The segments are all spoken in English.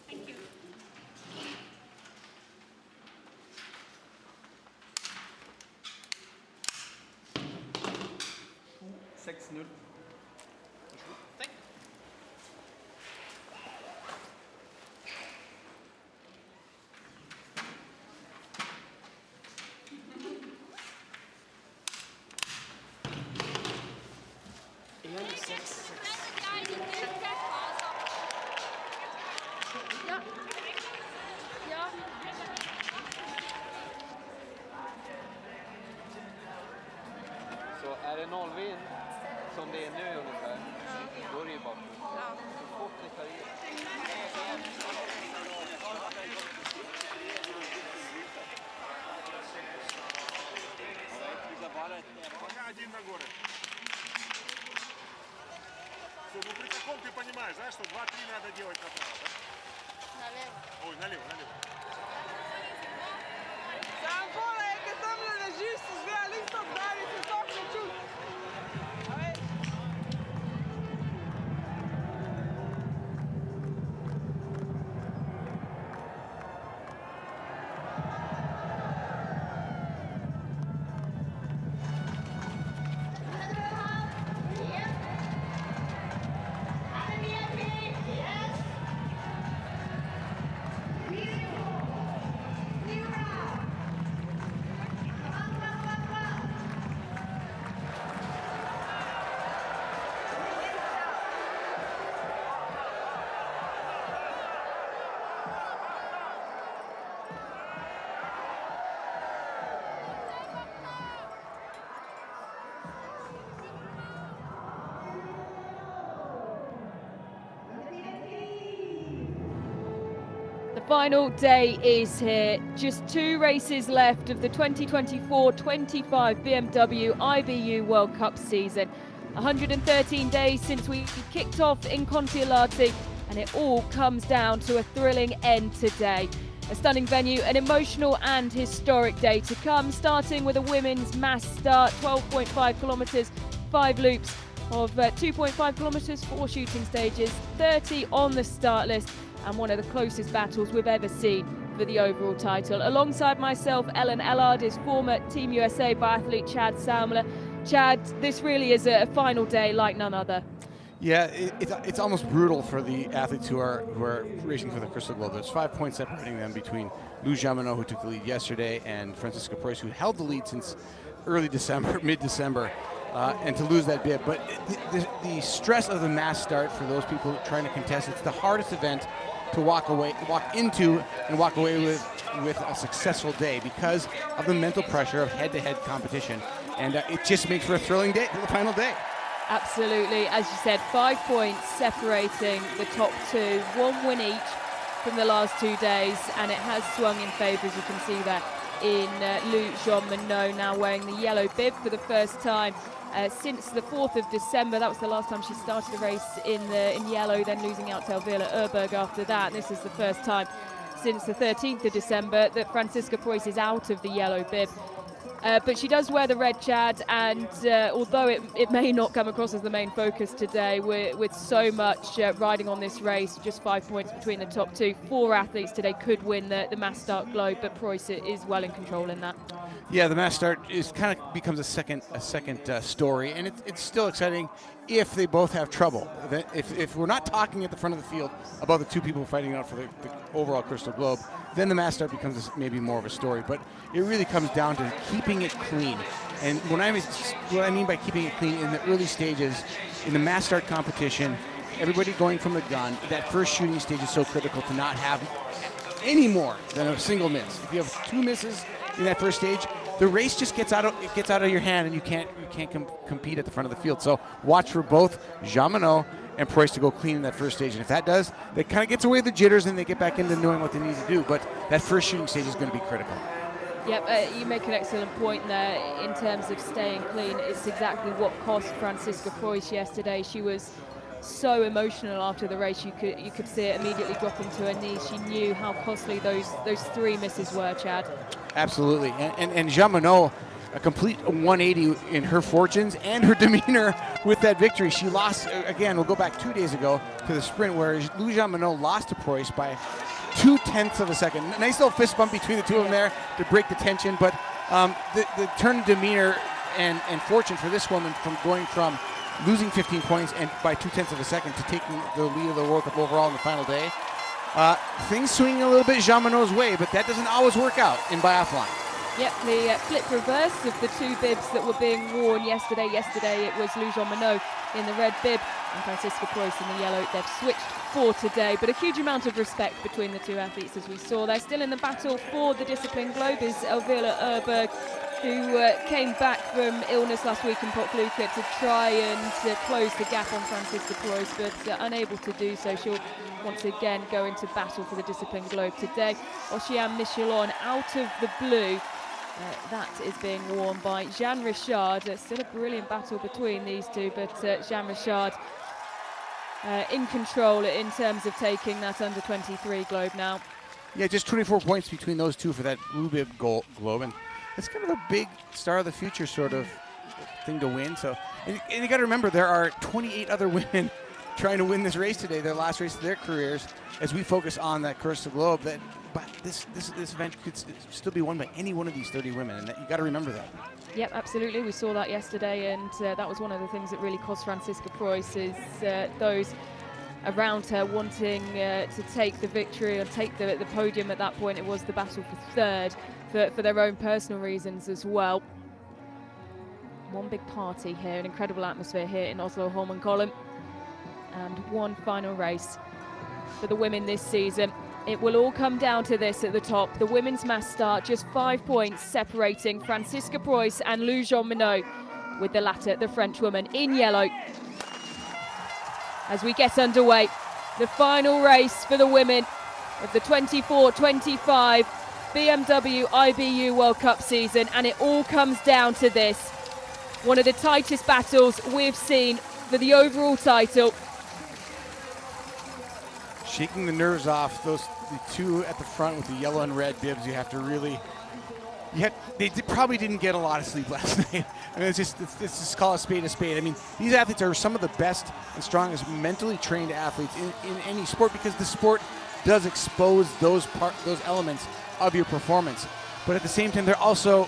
Thank you. 6-0. Tack. Ja. Ja. Så är det nollvind som det är nu ungefär, då är det ju bara så fort ni tar i. Пока один на горы. Все, ну при таком ты понимаешь, да, что 2-3 надо делать направо, да? Налево. Ой, налево, налево. The final day is here. Just 2 races left of the 2024-25 BMW IBU World Cup season. 113 days since we kicked off in Kontiolahti, and it all comes down to a thrilling end today. A stunning venue, an emotional and historic day to come, starting with a women's mass start, 12.5 kilometres, 5 loops of 2.5 kilometres, 4 shooting stages, 30 on the start list, and one of the closest battles we've ever seen for the overall title. Alongside myself, Ellard is former Team USA biathlete Chad Salmela. Chad, this really is a final day like none other. Yeah, it's almost brutal for the athletes who are racing for the Crystal Globe. There's 5 points separating them between Lou Jamineau, who took the lead yesterday, and Francisca Preuss, who held the lead since early December, mid-December, and to lose that bit. But the stress of the mass start for those people trying to contest, it's the hardest event to walk into and walk away with a successful day because of the mental pressure of head-to-head competition, and it just makes for a thrilling day, the final day. Absolutely, as you said, 5 points separating the top 2, 1 win each from the last 2 days, and it has swung in favour, as you can see that in Lou Jamineau, now wearing the yellow bib for the first time since the 4th of December. That was the last time she started a race in yellow, then losing out to Elvira Urberg after that. And this is the first time since the 13th of December that Francisca Preuss is out of the yellow bib. But she does wear the red, Chad, and although it may not come across as the main focus today, with so much riding on this race, just 5 points between the top 2, 4 athletes today could win the mass start globe, but Preuss is well in control in that. Yeah, the mass start becomes a second story, and it's still exciting if they both have trouble. If we're not talking at the front of the field about the 2 people fighting out for the overall Crystal Globe, then the mass start becomes maybe more of a story. But it really comes down to keeping it clean. And what I mean by keeping it clean, in the early stages, in the mass start competition, everybody going from the gun, that first shooting stage is so critical to not have any more than a single miss. If you have 2 misses in that first stage, the race just gets out of your hand, and you can't compete at the front of the field. So watch for both Jamineau and Preuss to go clean in that first stage, and if that does, that kind of gets away the jitters and they get back into knowing what they need to do. But that first shooting stage is going to be critical. Yep, you make an excellent point there in terms of staying clean. It's exactly what cost Francisca Preuss yesterday. She was so emotional after the race. You could see it immediately dropping to her knees. She knew how costly those 3 misses were, Chad. Absolutely, and Jamineau, a complete 180 in her fortunes and her demeanor with that victory. She lost, again, we'll go back 2 days ago to the sprint where Lou Jean-Monod lost to Preuss by 0.2 of a second. Nice little fist bump between the two of them there to break the tension, but the turn of demeanor and fortune for this woman from going from losing 15 points and by 0.2 of a second to taking the lead of the World Cup overall in the final day. Things swinging a little bit Jean-Monod's way, but that doesn't always work out in biathlon. Yep, the flip reverse of the two bibs that were being worn yesterday. Yesterday it was Lou Jean-Monod in the red bib and Franziska Preuss in the yellow. They've switched for today, but a huge amount of respect between the two athletes, as we saw. They're still in the battle for the discipline globe is Ellard, who came back from illness last week in Poklüka to try and close the gap on Franziska Preuss, but unable to do so. She'll once again go into battle for the discipline globe today. Oceane Michelon out of the blue. That is being worn by Jeanne Richard. Still a brilliant battle between these two, but Jeanne Richard in control in terms of taking that under-23 globe now. Yeah, just 24 points between those two for that blue bib globe, and it's kind of a big star of the future sort of thing to win. So, and you got to remember, there are 28 other women trying to win this race today, their last race of their careers, as we focus on that Curse the Globe. But this event could still be won by any one of these 30 women, and you got to remember that. Yep, absolutely. We saw that yesterday, and that was one of the things that really cost Franziska Preuss is those around her wanting to take the victory or take the podium. At that point, it was the battle for third for their own personal reasons as well. One big party here, an incredible atmosphere here in Oslo Holmenkollen, and one final race for the women this season. It will all come down to this at the top. The women's mass start, just 5 points separating Franziska Preuss and Lou Jean-Monod, with the latter, the French woman, in yellow. As we get underway, the final race for the women of the 24-25 BMW IBU World Cup season, and it all comes down to this. One of the tightest battles we've seen for the overall title. Shaking the nerves off, the two at the front with the yellow and red bibs, you have to really, they probably didn't get a lot of sleep last night. I mean, let's just call a spade a spade. I mean, these athletes are some of the best and strongest mentally trained athletes in any sport, because the sport does expose those elements of your performance. But at the same time, they're also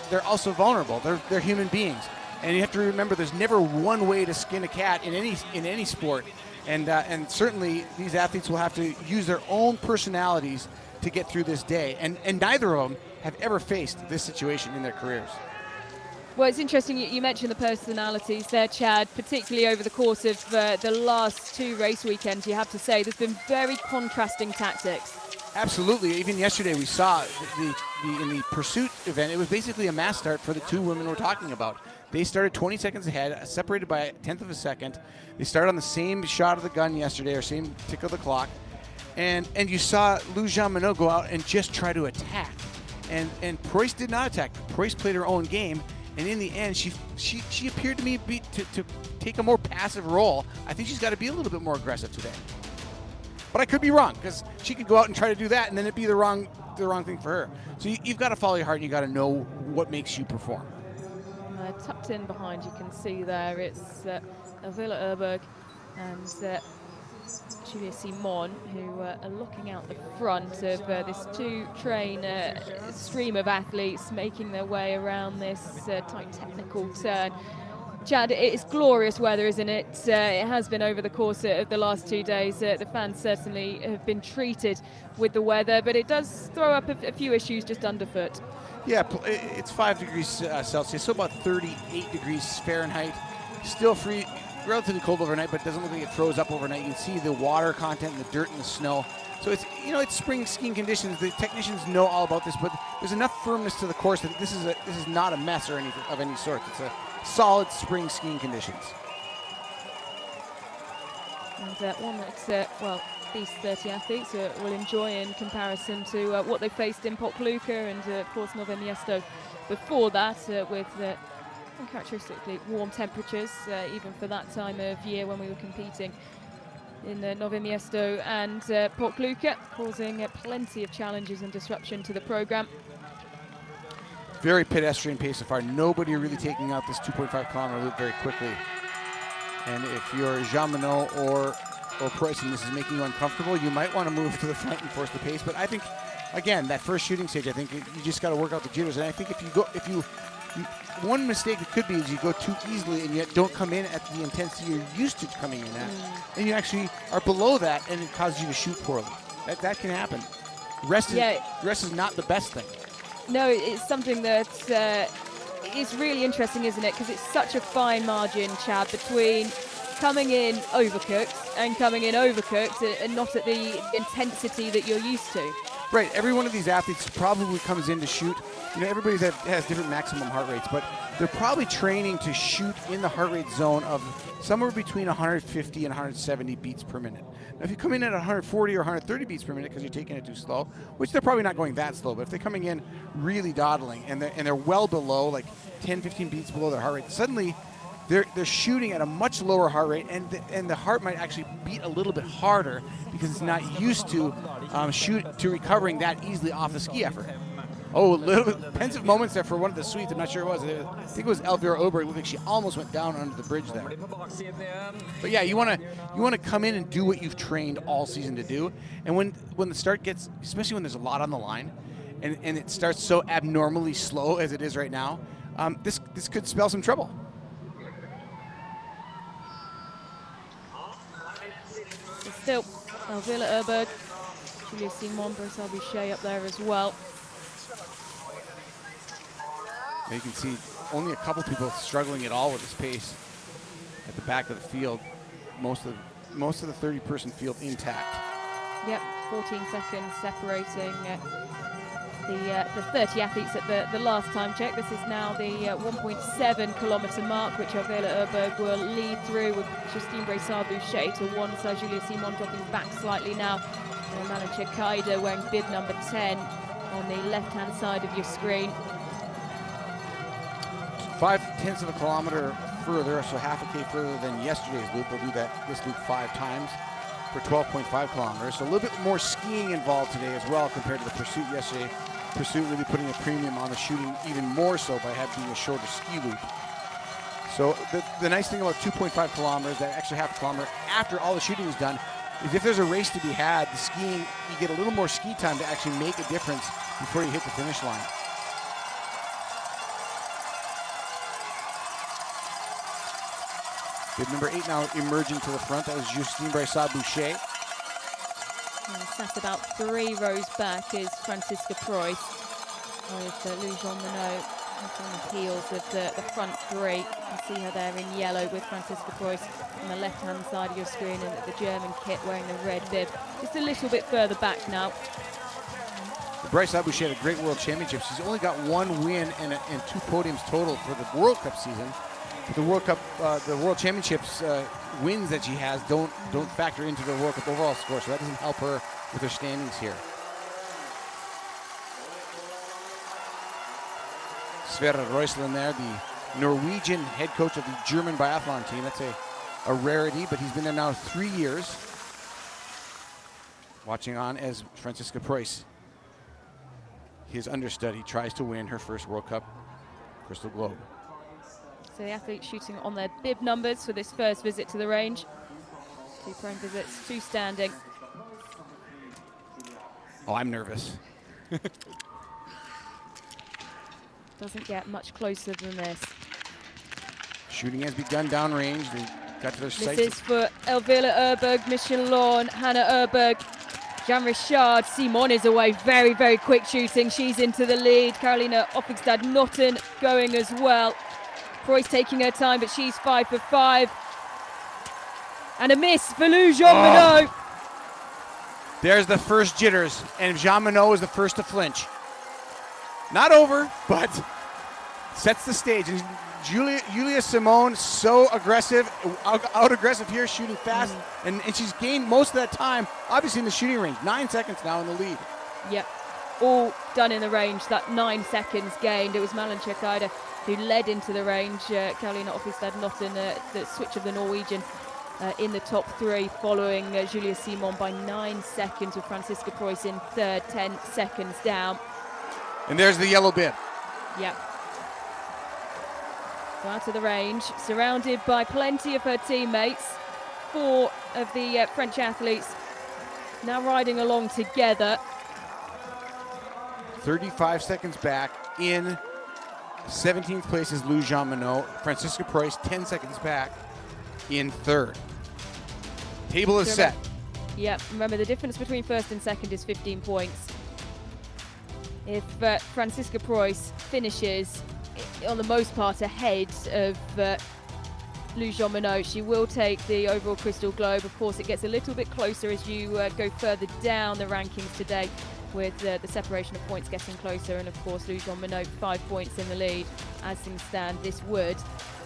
vulnerable. They're human beings, and you have to remember there's never one way to skin a cat in any sport. And certainly these athletes will have to use their own personalities to get through this day. And neither of them have ever faced this situation in their careers. Well, it's interesting you mentioned the personalities there, Chad, particularly over the course of the last 2 race weekends. You have to say there's been very contrasting tactics. Absolutely. Even yesterday we saw in the pursuit event, it was basically a mass start for the two women we're talking about. They started 20 seconds ahead, separated by 1/10 of a second. They started on the same shot of the gun yesterday, or same tick of the clock. And you saw Lou Jean-Monod go out and just try to attack. And Preuss did not attack. Preuss played her own game. And in the end, she appeared to me to take a more passive role. I think she's got to be a little bit more aggressive today. But I could be wrong, because she could go out and try to do that, and then it'd be the wrong thing for her. So you've got to follow your heart, and you got to know what makes you perform. Tucked in behind, you can see there, it's Ellard and Julia Simon, who are looking out the front of this two-train stream of athletes making their way around this tight technical turn. Chad, it's glorious weather, isn't it? It has been over the course of the last 2 days. The fans certainly have been treated with the weather, but it does throw up a few issues just underfoot. Yeah, it's 5 degrees Celsius, so about 38 degrees Fahrenheit. Still relatively cold overnight, but it doesn't look like it froze up overnight. You can see the water content and the dirt and the snow. So it's spring skiing conditions. The technicians know all about this, but there's enough firmness to the course that this is not a mess or anything of any sort. It's a solid spring skiing conditions. And one that, well, these 30 athletes will enjoy in comparison to what they faced in Poklüka and, of course, Nowe Miesto before that, with uncharacteristically warm temperatures, even for that time of year when we were competing in Nowe Miesto and Poklüka, causing plenty of challenges and disruption to the programme. very pedestrian pace so far. Nobody really taking out this 2.5 kilometer loop very quickly. And if you're Jean Monod or Preuss and this is making you uncomfortable, you might want to move to the front and force the pace. But I think, again, that first shooting stage, I think you just got to work out the jitters. And I think one mistake it could be is you go too easily and yet don't come in at the intensity you're used to coming in at. And you actually are below that and it causes you to shoot poorly. That can happen. Rest is not the best thing. No, it's something that is really interesting, isn't it? Because it's such a fine margin, Chad, between coming in overcooked and coming in overcooked and not at the intensity that you're used to. Right. Every one of these athletes probably comes in to shoot. You know, everybody has different maximum heart rates, but they're probably training to shoot in the heart rate zone of somewhere between 150 and 170 beats per minute. Now, if you come in at 140 or 130 beats per minute because you're taking it too slow, which they're probably not going that slow, but if they're coming in really dawdling and they're well below, like 10, 15 beats below their heart rate, suddenly they're shooting at a much lower heart rate, and the heart might actually beat a little bit harder because it's not used to recovering that easily off the ski effort. Oh, a little bit pensive moments there for one of the Swedes. I'm not sure it was. I think it was Elvira Oberg. Looked like she almost went down under the bridge there. But yeah, you want to come in and do what you've trained all season to do. And when the start gets, especially when there's a lot on the line, and it starts so abnormally slow as it is right now, this could spell some trouble. Still, Elvira Oberg, Julia Simon, Brissard Boucher up there as well. You can see only a couple people struggling at all with this pace at the back of the field. Most of the 30-person field intact. Yep, 14 seconds separating the 30 athletes at the last time check. This is now the 1.7 kilometer mark, which Elvira Oberg will lead through with Justine Brissard-Boucher to one side. Julia Simon dropping back slightly now. And Malin Kaida wearing bib number 10 on the left-hand side of your screen. 0.5 of a kilometer further, so half a K further than yesterday's loop. They'll do this loop 5 times for 12.5 kilometers. So a little bit more skiing involved today as well compared to the pursuit yesterday. Pursuit really putting a premium on the shooting even more so by having a shorter ski loop. So the nice thing about 2.5 kilometers, that extra half a kilometer after all the shooting is done, is if there's a race to be had, the skiing, you get a little more ski time to actually make a difference before you hit the finish line. Bib number 8 now emerging to the front. That was Justine Brissard-Boucher. Sat about 3 rows back is Franziska Preuss with Louis Jean Monod on the heels of the front 3. You can see her there in yellow with Franziska Preuss on the left-hand side of your screen, and the German kit wearing the red bib. Just a little bit further back now. Brissard-Boucher had a great World Championship. She's only got 1 win and 2 podiums total for the World Cup season. The World Cup, the World Championships wins that she has don't factor into the World Cup overall score, so that doesn't help her with her standings here. Sverre Røiselund there, the Norwegian head coach of the German biathlon team. That's a rarity, but he's been there now 3 years. Watching on as Franziska Preuss, his understudy, tries to win her first World Cup Crystal Globe. So the athletes shooting on their bib numbers for this first visit to the range. 2 prone visits, 2 standing. Oh, I'm nervous. Doesn't get much closer than this. Shooting has begun downrange. They got to their sights. This is for Elvira Oberg, Michelle Lawn, Hannah Oberg, Jean Richard. Simon is away. Very, very quick shooting. She's into the lead. Carolina Opigstad-Notten going as well. Preuss taking her time, but she's 5 for 5. And a miss for Lou Jean Monod. There's the first jitters, and Jean Monod is the first to flinch. Not over, but sets the stage. And Julia Simon, so aggressive, out aggressive here, shooting fast, and she's gained most of that time, obviously in the shooting range. 9 seconds now in the lead. Yep, all done in the range, that 9 seconds gained. It was Malin Kaida who led into the range. Carolina Opigstad-Notten, the switch of the Norwegian in the top 3, following Julia Simon by 9 seconds, with Franziska Preuss in third, 10 seconds down. And there's the yellow bib. Yep. So out of the range, surrounded by plenty of her teammates. 4 of the French athletes now riding along together. 35 seconds back. In 17th place is Lou Jean Monod. Francisca Preuss 10 seconds back in 3rd. Table is set. Yep, remember the difference between first and second is 15 points. If Francisca Preuss finishes on the most part ahead of Lou Jean Monod, she will take the overall Crystal Globe. Of course, it gets a little bit closer as you go further down the rankings today, with the separation of points getting closer, and of course Lou Jean Monod 5 points in the lead. As things stand, this would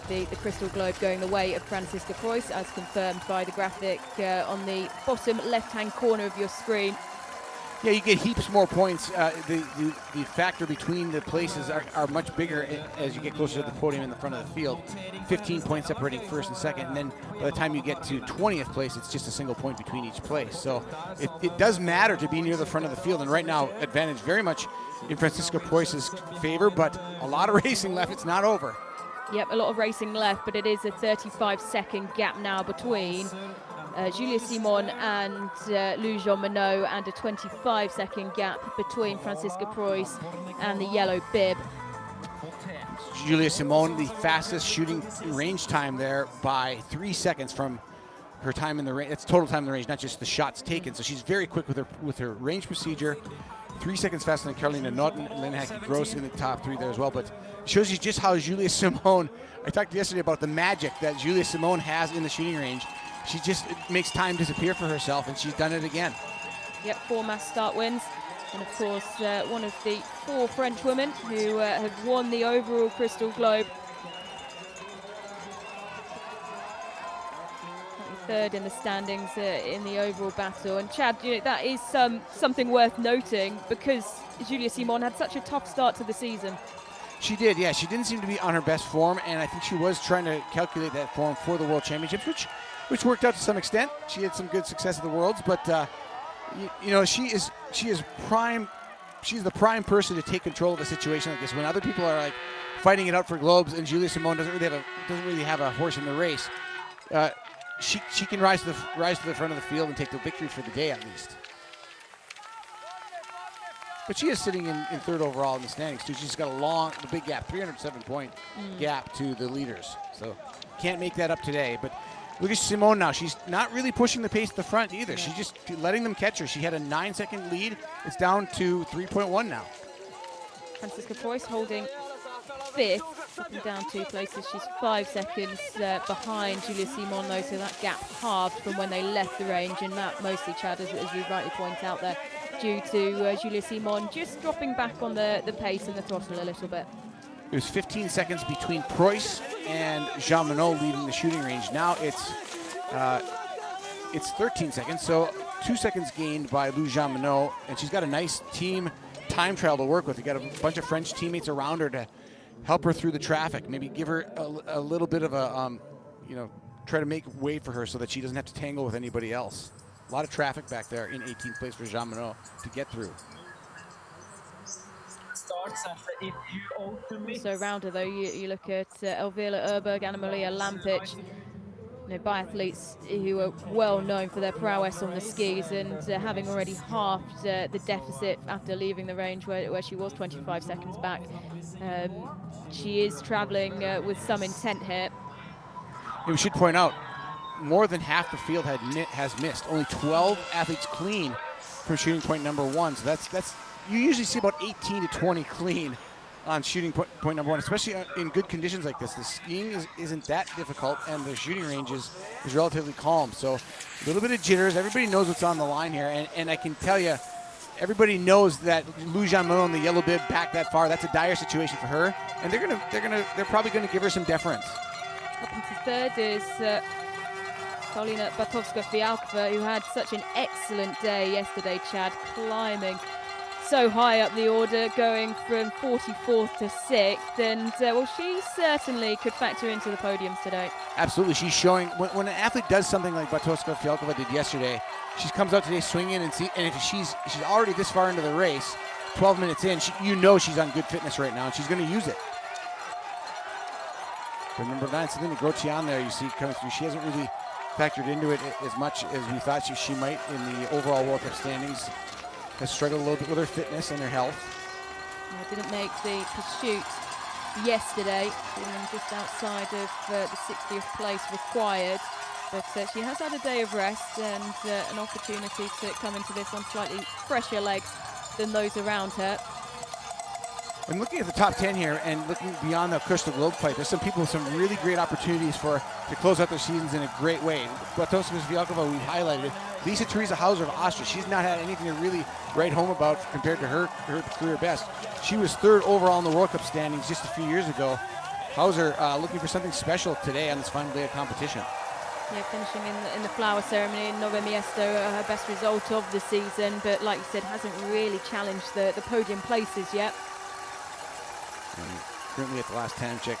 be the Crystal Globe going the way of Francisca Preuss, as confirmed by the graphic on the bottom left-hand corner of your screen. Yeah, you get heaps more points. The factor between the places are much bigger as you get closer to the podium in the front of the field. 15 points separating first and second, and then by the time you get to 20th place, it's just a single point between each place. So it does matter to be near the front of the field, and right now, advantage very much in Francisca Preuss's favor, but a lot of racing left. It's not over. Yep, a lot of racing left, but it is a 35-second gap now between Julia Simon and Lou Jean Monod, and a 25-second gap between Francisca Preuss and the yellow bib. Julia Simon, the fastest shooting range time there by 3 seconds from her time in the range. That's total time in the range, not just the shots taken. So she's very quick with her range procedure. 3 seconds faster than Carolina Naughton and Lynn Hackey-Gross in the top 3 there as well. But shows you just how Julia Simon, I talked yesterday about the magic that Julia Simon has in the shooting range. She just makes time disappear for herself, and she's done it again. Yep, 4 mass start wins. And of course, one of the 4 French women who have won the overall Crystal Globe. 3rd in the standings in the overall battle. And Chad, you know, that is something worth noting, because Julia Simon had such a tough start to the season. She did, yeah. She didn't seem to be on her best form, and I think she was trying to calculate that form for the World Championships, which worked out to some extent. She had some good success at the Worlds, but you know, she is prime. She's the prime person to take control of a situation like this when other people are like fighting it out for globes, and Julia Simon doesn't really have a horse in the race. She can rise to the front of the field and take the victory for the day at least. But she is sitting in 3rd overall in the standings too. She's got a big gap, 307-point gap to the leaders. So can't make that up today. But look at Simone now. She's not really pushing the pace at the front either. She's just letting them catch her. She had a 9-second lead. It's down to 3.1 now. Francisca Preuss holding 5th, and down 2 places. She's 5 seconds behind Julia Simon though, so that gap halved from when they left the range, and that mostly, Chad, as you rightly point out there, due to Julia Simon just dropping back on the pace and the throttle a little bit. It was 15 seconds between Preuss and Jean Monod leading the shooting range. Now it's 13 seconds, so 2 seconds gained by Lou Jean Monod, and she's got a nice team time trial to work with. You got a bunch of French teammates around her to help her through the traffic, maybe give her a little bit of a, you know, try to make way for her so that she doesn't have to tangle with anybody else. A lot of traffic back there in 18th place for Jean Monod to get through. So around her though, you look at Elvira Erberg, Anna-Maria Lampic, you know, biathletes who are well known for their prowess on the skis, and having already halved the deficit after leaving the range where she was 25 seconds back. She is traveling with some intent here. We should point out, more than half the field has missed. Only 12 athletes clean from shooting point number 1. So that's you usually see about 18 to 20 clean on shooting point number 1, especially in good conditions like this. The skiing isn't that difficult, and the shooting range is relatively calm. So a little bit of jitters. Everybody knows what's on the line here, and I can tell you, everybody knows that Lou Jean Monod and the yellow bib back that far. That's a dire situation for her, and they're probably gonna give her some deference. Up into 3rd is Paulina Batowska-Fialkova, who had such an excellent day yesterday, Chad, climbing so high up the order, going from 44th to 6th, and well, she certainly could factor into the podiums today. Absolutely, she's showing when an athlete does something like Batowska-Fialkova did yesterday. She comes out today swinging, and if she's already this far into the race, 12 minutes in, you know she's on good fitness right now, and she's going to use it. But number 9, Selena Grotjean there, you see coming through. She hasn't really factored into it as much as we thought she might in the overall World Cup standings. Has struggled a little bit with her fitness and her health. Yeah, didn't make the pursuit yesterday, being just outside of the 60th place required. But she has had a day of rest and an opportunity to come into this on slightly fresher legs than those around her. And looking at the top 10 here and looking beyond the Crystal Globe fight, there's some people with some really great opportunities to close out their seasons in a great way. Bartoska Svialkova, we highlighted. Lisa Theresa Hauser of Austria, she's not had anything to really write home about compared to her career best. She was 3rd overall in the World Cup standings just a few years ago. Hauser looking for something special today on this final day of competition. Yeah, finishing in the flower ceremony in Nove Miesto, her best result of the season, but like you said, hasn't really challenged the podium places yet. And currently at the last time check,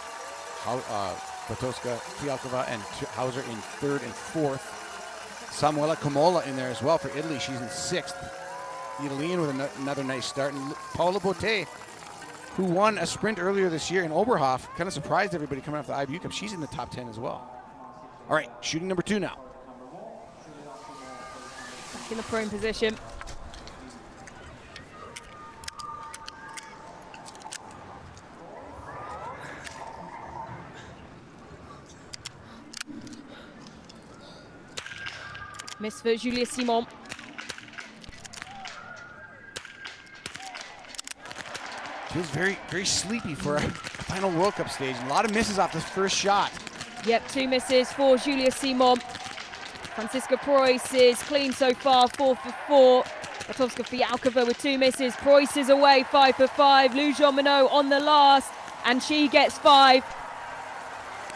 Bartoska Svialkova and Hauser in 3rd and 4th. Salmela Comola in there as well for Italy. She's in 6th. The Italian with another nice start. And Paola Botte, who won a sprint earlier this year in Oberhof, kind of surprised everybody coming off the IBU Cup. She's in the top 10 as well. All right, shooting number 2 now. Back in the prone position. Miss for Julia Simon. She was very, very sleepy for a final World Cup stage. A lot of misses off this first shot. Yep, 2 misses for Julia Simon. Franziska Preuss is clean so far, 4 for 4. Bartoska Fialkova with 2 misses. Preuss is away, 5 for 5. Lou Jean-Monod on the last, and she gets 5.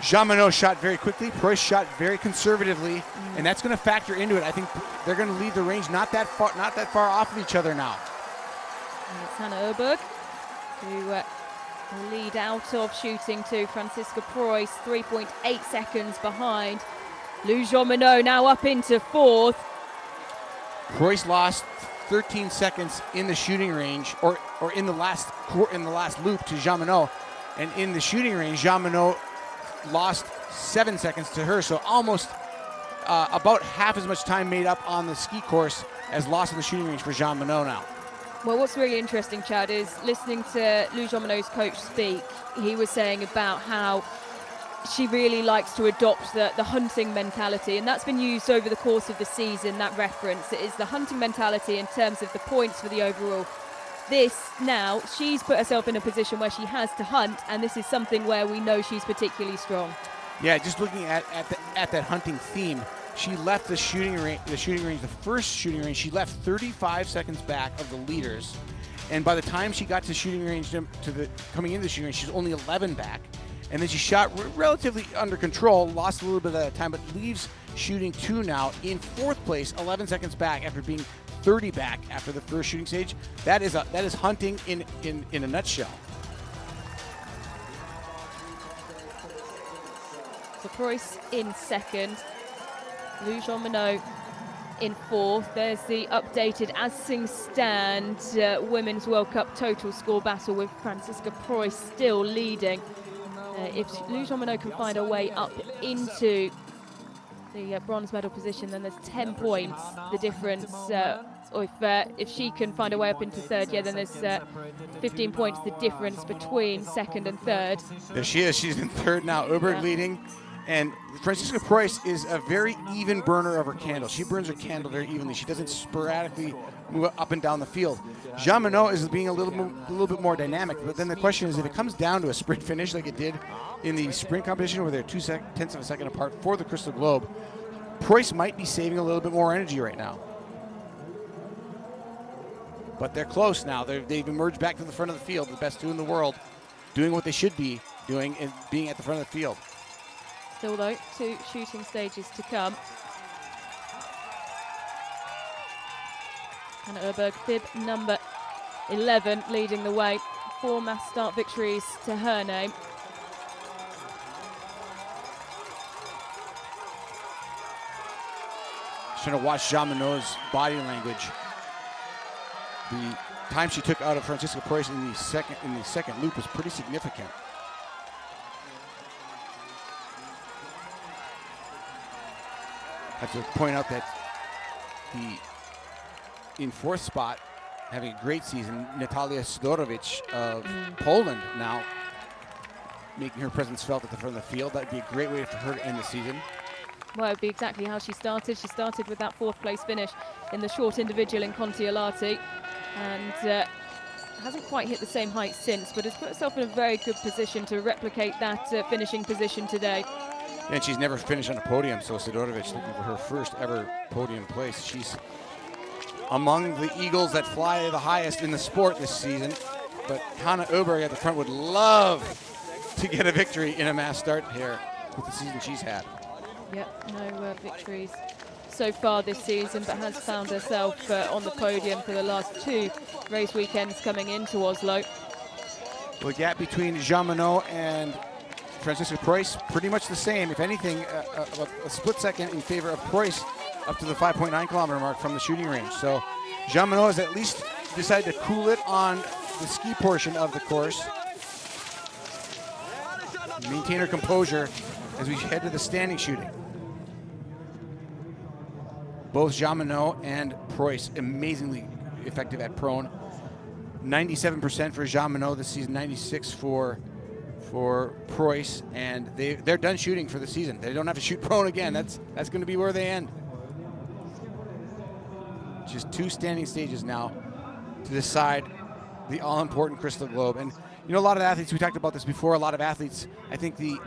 Jean-Monod shot very quickly. Preuss shot very conservatively, and that's going to factor into it. I think they're going to leave the range not that far off of each other now. And it's Hannah Öberg to lead out of shooting to Franziska Preuss, 3.8 seconds behind. Lou Jean-Monod now up into 4th. Preuss lost 13 seconds in the shooting range, or in the last loop to Jean-Monod, and in the shooting range, Jean-Monod lost 7 seconds to her, so almost about half as much time made up on the ski course as lost in the shooting range for Jean-Monod now. Well, what's really interesting, Chad, is listening to Lou Jean-Monod's coach speak. He was saying about how she really likes to adopt the hunting mentality, and that's been used over the course of the season, that reference. It is the hunting mentality in terms of the points for the overall. This, now, she's put herself in a position where she has to hunt, and this is something where we know she's particularly strong. Yeah, just looking at that hunting theme, she left the shooting range, the first shooting range, she left 35 seconds back of the leaders. And by the time she got to the shooting range, coming into the shooting range, she's only 11 back. And then she shot relatively under control, lost a little bit of that time, but leaves shooting 2 now in 4th place, 11 seconds back after being 30 back after the first shooting stage. That is hunting in a nutshell. So Preuss in 2nd, Lou Jean-Monod in 4th. There's the updated as things stand Women's World Cup total score battle with Franziska Preuss still leading. If Lou Jean-Monod can find her way up into the bronze medal position, then there's 10 points the difference. Or if she can find her way up into 3rd, yeah, then there's 15 points the difference between 2nd and 3rd. There she is. She's in 3rd now. Öberg leading. And Franziska Preuss is a very even burner of her candle. She burns her candle very evenly. She doesn't sporadically move up and down the field. Jean-Monod is being a little bit more dynamic. But then the question is, if it comes down to a sprint finish like it did in the sprint competition, where they're 0.2 of a second apart for the Crystal Globe, Preuss might be saving a little bit more energy right now. But they're close now. They've emerged back to the front of the field, the best 2 in the world, doing what they should be doing and being at the front of the field. Still, though, 2 shooting stages to come. Hannah Öberg, bib number 11, leading the way. 4 mass start victories to her name. Trying to watch Jean-Monod's body language. time she took out of Francisca Preuss in the second loop was pretty significant. I have to point out that in fourth spot, having a great season, Natalia Sidorowicz of Poland now making her presence felt at the front of the field. That would be a great way for her to end the season. Well, it would be exactly how she started. She started with that 4th place finish in the short individual in Kontiolahti, and hasn't quite hit the same height since, but has put herself in a very good position to replicate that finishing position today. And she's never finished on a podium, so Sidorowicz looking for her first ever podium place. She's among the eagles that fly the highest in the sport this season, but Hanna Öberg at the front would love to get a victory in a mass start here with the season she's had. Yep, no victories so far this season, but has found herself on the podium for the last 2 race weekends coming into Oslo. The gap between Jean Monod and Francisca Preuss pretty much the same. If anything, a split second in favor of Preuss up to the 5.9 kilometer mark from the shooting range. So Jean Monod has at least decided to cool it on the ski portion of the course. Maintain her composure as we head to the standing shooting. Both Jean Monod and Preuss amazingly effective at prone. 97% for Jean Monod this season, 96 for Preuss, and they're done shooting for the season. They don't have to shoot prone again. That's going to be where they end. Just 2 standing stages now to decide the all-important Crystal Globe. And you know, a lot of athletes, we talked about this before, a lot of athletes, I think the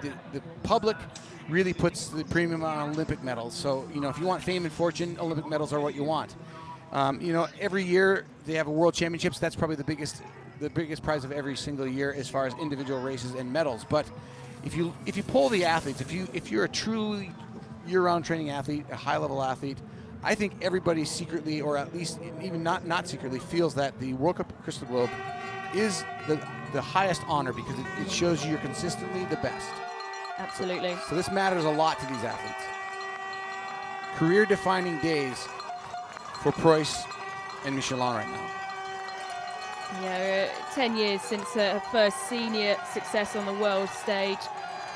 public really puts the premium on Olympic medals. So, you know, if you want fame and fortune, Olympic medals are what you want. You know, every year they have a World Championships. That's probably the biggest prize of every single year as far as individual races and medals. But if you poll the athletes, if you're a truly year-round training athlete, a high-level athlete, I think everybody secretly, or at least even not secretly, feels that the World Cup Crystal Globe is the highest honor because it shows you're consistently the best. Absolutely. So this matters a lot to these athletes. Career-defining days for Preuss and Michelin right now. Yeah, 10 years since her first senior success on the world stage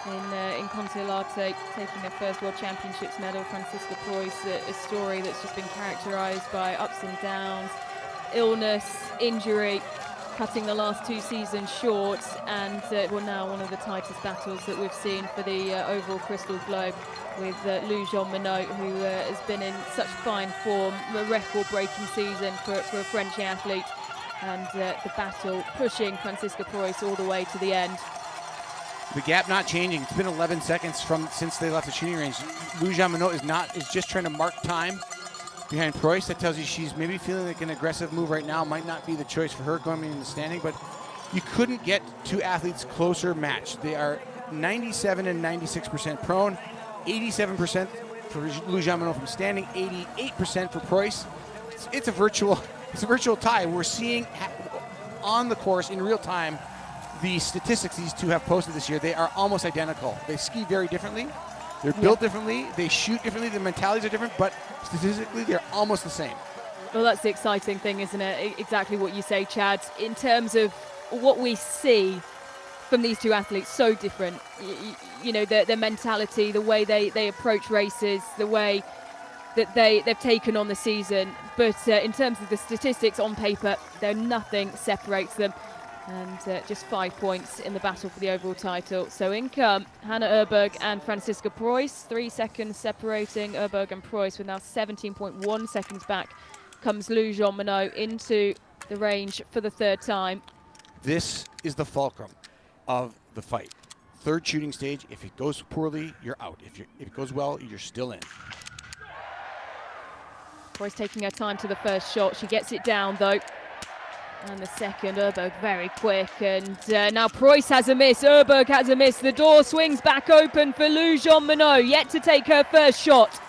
in Kontiolahti, taking her first World Championships medal. Francisca Preuss, a story that's just been characterised by ups and downs, illness, injury, cutting the last 2 seasons short, and well, now one of the tightest battles that we've seen for the overall Crystal Globe with Lou Jean Monod, who has been in such fine form, a record-breaking season for a French athlete, and the battle pushing Francisca Preuss all the way to the end. The gap not changing. It's been 11 seconds since they left the shooting range. Lou Jean Monod is just trying to mark time behind Preuss. That tells you she's maybe feeling like an aggressive move right now. Might not be the choice for her going in the standing, but you couldn't get 2 athletes closer matched. They are 97 and 96% prone, 87% for Lou Jean Monod from standing, 88% for Preuss. It's a virtual tie. We're seeing on the course in real time the statistics these 2 have posted this year. They are almost identical. They ski very differently. They're built differently. They shoot differently. Their mentalities are different, but statistically, they're almost the same. Well, that's the exciting thing, isn't it? Exactly what you say, Chad. In terms of what we see from these 2 athletes, so different. You know, their mentality, the way they approach races, the way that they've taken on the season. But in terms of the statistics on paper, nothing separates them. And just 5 points in the battle for the overall title. So in come Hanna Öberg and Francisca Preuss. 3 seconds separating Öberg and Preuss, with now 17.1 seconds back comes Lou Jean Monod into the range for the 3rd time. This is the fulcrum of the fight. 3rd shooting stage. If it goes poorly, you're out. If it goes well, you're still in. Preuss taking her time to the first shot. She gets it down though. And the second, Öberg very quick, and now Preuss has a miss, Öberg has a miss. The door swings back open for Lou Jean Monod, yet to take her first shot.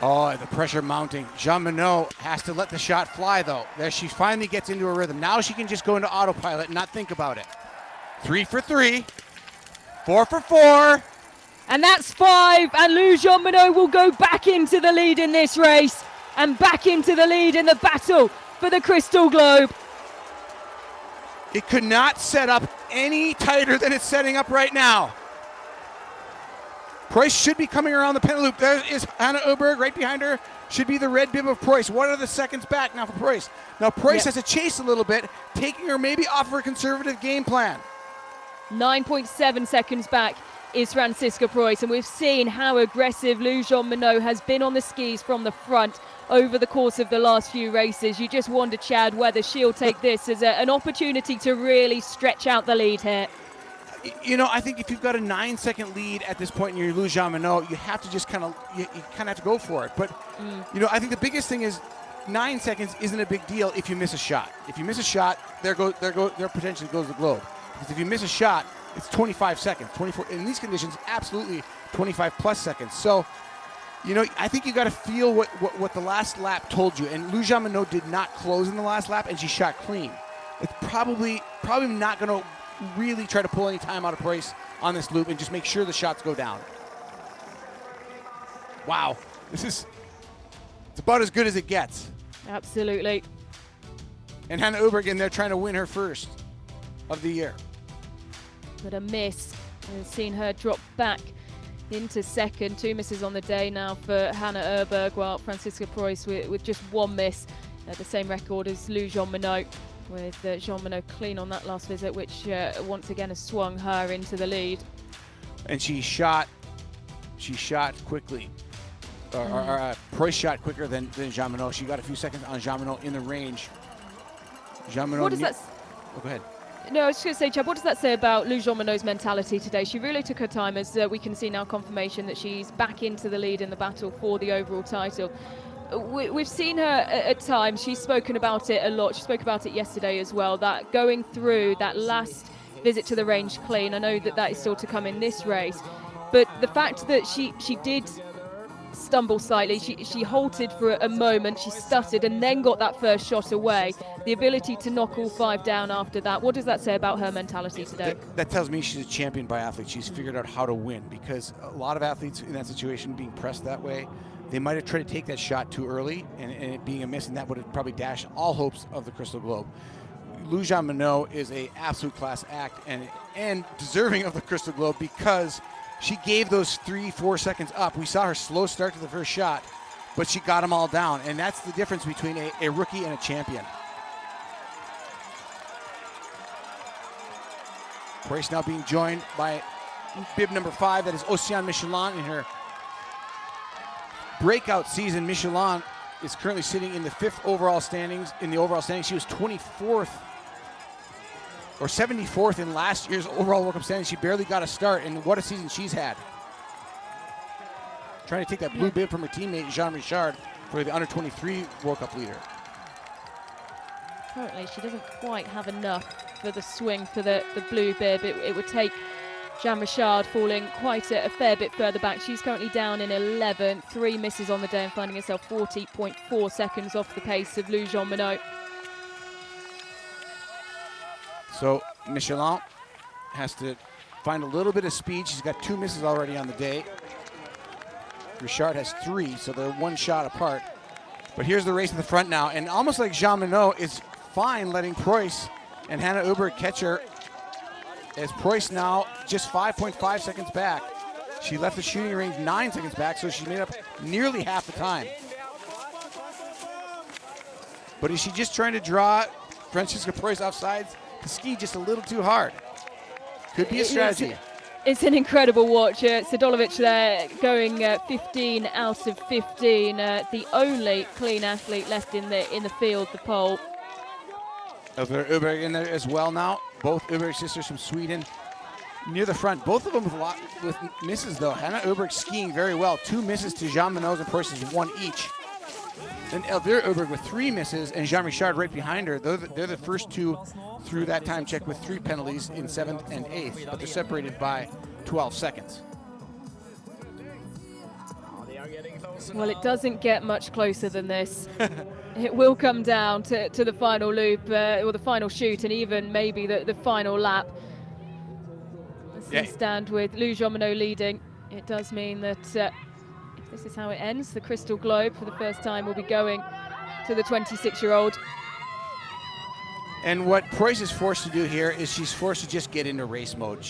Oh, the pressure mounting. Jean Monod has to let the shot fly though. There she finally gets into a rhythm. Now she can just go into autopilot and not think about it. 3 for 3, 4 for 4. And that's 5, and Lou Jean Monod will go back into the lead in this race, and back into the lead in the battle for the Crystal Globe. It could not set up any tighter than it's setting up right now. Preuss should be coming around the penalty loop. There is Hannah Öberg right behind her. Should be the red bib of Preuss. What are the seconds back now for Preuss? Now Preuss has to chase a little bit, taking her maybe off of her conservative game plan. 9.7 seconds back is Franziska Preuss, and we've seen how aggressive Lou Jean Monod has been on the skis from the front over the course of the last few races. You just wonder, Chad, whether she'll take this as an opportunity to really stretch out the lead here. You know, I think if you've got a 9-second lead at this point in your Lou Jean Monod, you have to just kind of have to go for it. But you know, I think the biggest thing is 9 seconds isn't a big deal if you miss a shot. If you miss a shot, there potentially goes the globe. Because if you miss a shot, it's 25 seconds. 24 in these conditions, absolutely 25 plus seconds. So, you know, I think you got to feel what the last lap told you. And Lou Jean Monod did not close in the last lap, and she shot clean. It's probably not going to really try to pull any time out of Preuss on this loop and just make sure the shots go down. Wow, it's about as good as it gets. Absolutely. And Hannah Öberg in there trying to win her first of the year. But a miss. We've seen her drop back into second. 2 misses on the day now for Hannah Öberg, while Franziska Preuss with just 1 miss. The same record as Lou Jean Monod, with Jean Monod clean on that last visit, which once again has swung her into the lead. And she shot quickly. Preuss shot quicker than Jean Monod. She got a few seconds on Jean Monod in the range. Jean Monod. What does that? Oh, go ahead. No, I was just going to say, Chad, what does that say about Lou Jean Monod's mentality today? She really took her time, as we can see now confirmation that she's back into the lead in the battle for the overall title. We've seen her at times, she's spoken about it a lot. She spoke about it yesterday as well, that going through that last visit to the range clean. I know that is still to come in this race, but the fact that she did stumble slightly, she halted for a moment, she stuttered and then got that first shot away. The ability to knock all 5 down after that, what does that say about her mentality today? That tells me she's a champion biathlete. She's figured out how to win, because a lot of athletes in that situation, being pressed that way, they might have tried to take that shot too early and it being a miss, and that would have probably dashed all hopes of the Crystal Globe. Lou Jean Monod is an absolute class act and deserving of the Crystal Globe, because she gave those 3-4 seconds up. We saw her slow start to the first shot, but she got them all down, and that's the difference between a rookie and a champion. Preuss now being joined by bib number 5, that is Océane Michelin in her breakout season. Michelin is currently sitting in the 5th overall standings. In the overall standings, she was 24th or 74th in last year's overall World Cup standings. She barely got a start, and what a season she's had. Trying to take that blue bib from her teammate Jean Richard for the under-23 World Cup leader. Currently, she doesn't quite have enough for the swing for the blue bib. It would take Jean Richard falling quite a fair bit further back. She's currently down in 11th, 3 misses on the day, and finding herself 40.4 seconds off the pace of Lou Jean Monod. So Michelin has to find a little bit of speed. She's got 2 misses already on the day. Richard has 3, so they're 1 shot apart. But here's the race in the front now, and almost like Jean Monod is fine letting Preuss and Hannah Öberg catch her, as Preuss now just 5.5 seconds back. She left the shooting range 9 seconds back, so she made up nearly half the time. But is she just trying to draw Franziska Preuss offsides to ski just a little too hard? Could be a strategy. It's an incredible watch. Sadolovic there going 15 out of 15. The only clean athlete left in the field, the pole. Öberg in there as well now. Both Öberg sisters from Sweden near the front. Both of them with misses, though. Hannah Öberg skiing very well. 2 misses to Jean Monod's, and Preuss's 1 each. Then Ellard Öberg with 3 misses, and Jean Richard right behind her. They're the first 2 through that time check with 3 penalties in 7th and 8th, but they're separated by 12 seconds. Well, it doesn't get much closer than this. It will come down to the final loop, or the final shoot, and even maybe the final lap. As we stand with Lou Jean Monod leading, it does mean that if this is how it ends, the Crystal Globe for the first time will be going to the 26-year-old. And what Preuss is forced to do here is she's forced to just get into race mode.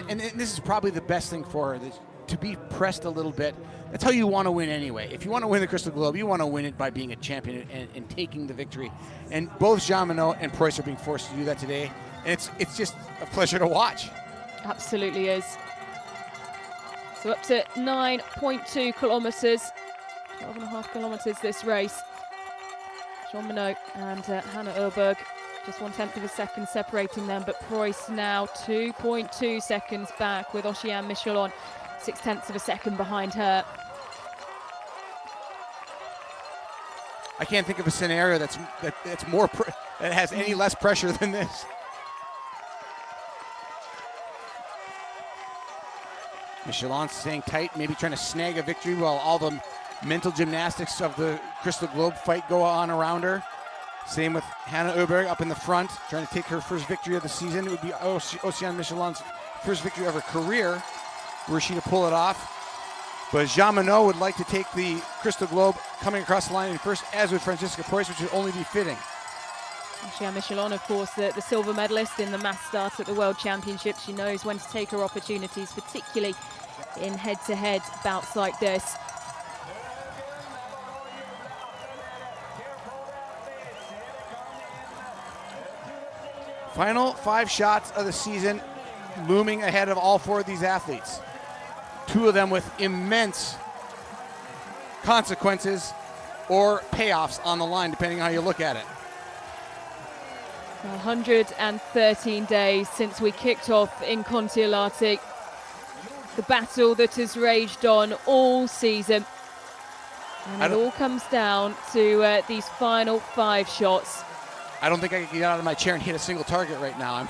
And this is probably the best thing for her, to be pressed a little bit. That's how you want to win anyway. If you want to win the Crystal Globe, you want to win it by being a champion and taking the victory. And both Jean Monod and Preuss are being forced to do that today. And it's just a pleasure to watch. Absolutely is. So up to 9.2 kilometres, 12.5 kilometres this race. Jean Monod and Hannah Öberg, just 1/10 of a second separating them, but Preuss now 2.2 seconds back with Oceane Michelon 0.6 of a second behind her. I can't think of a scenario that has any less pressure than this. Michelon staying tight, maybe trying to snag a victory while all the mental gymnastics of the Crystal Globe fight go on around her. Same with Hannah Öberg up in the front, trying to take her first victory of the season. It would be Oceane Michelon's first victory of her career, were she to pull it off. But Jean Monod would like to take the Crystal Globe coming across the line in first, as would Franziska Preuss, which would only be fitting. Oceane Michelon, of course, the silver medalist in the mass start at the World Championships. She knows when to take her opportunities, particularly in head-to-head bouts like this. Final 5 shots of the season looming ahead of all 4 of these athletes. 2 of them with immense consequences or payoffs on the line, depending on how you look at it. 113 days since we kicked off in Kontiolahti. The battle that has raged on all season. And it all comes down to these final 5 shots. I don't think I can get out of my chair and hit a single target right now.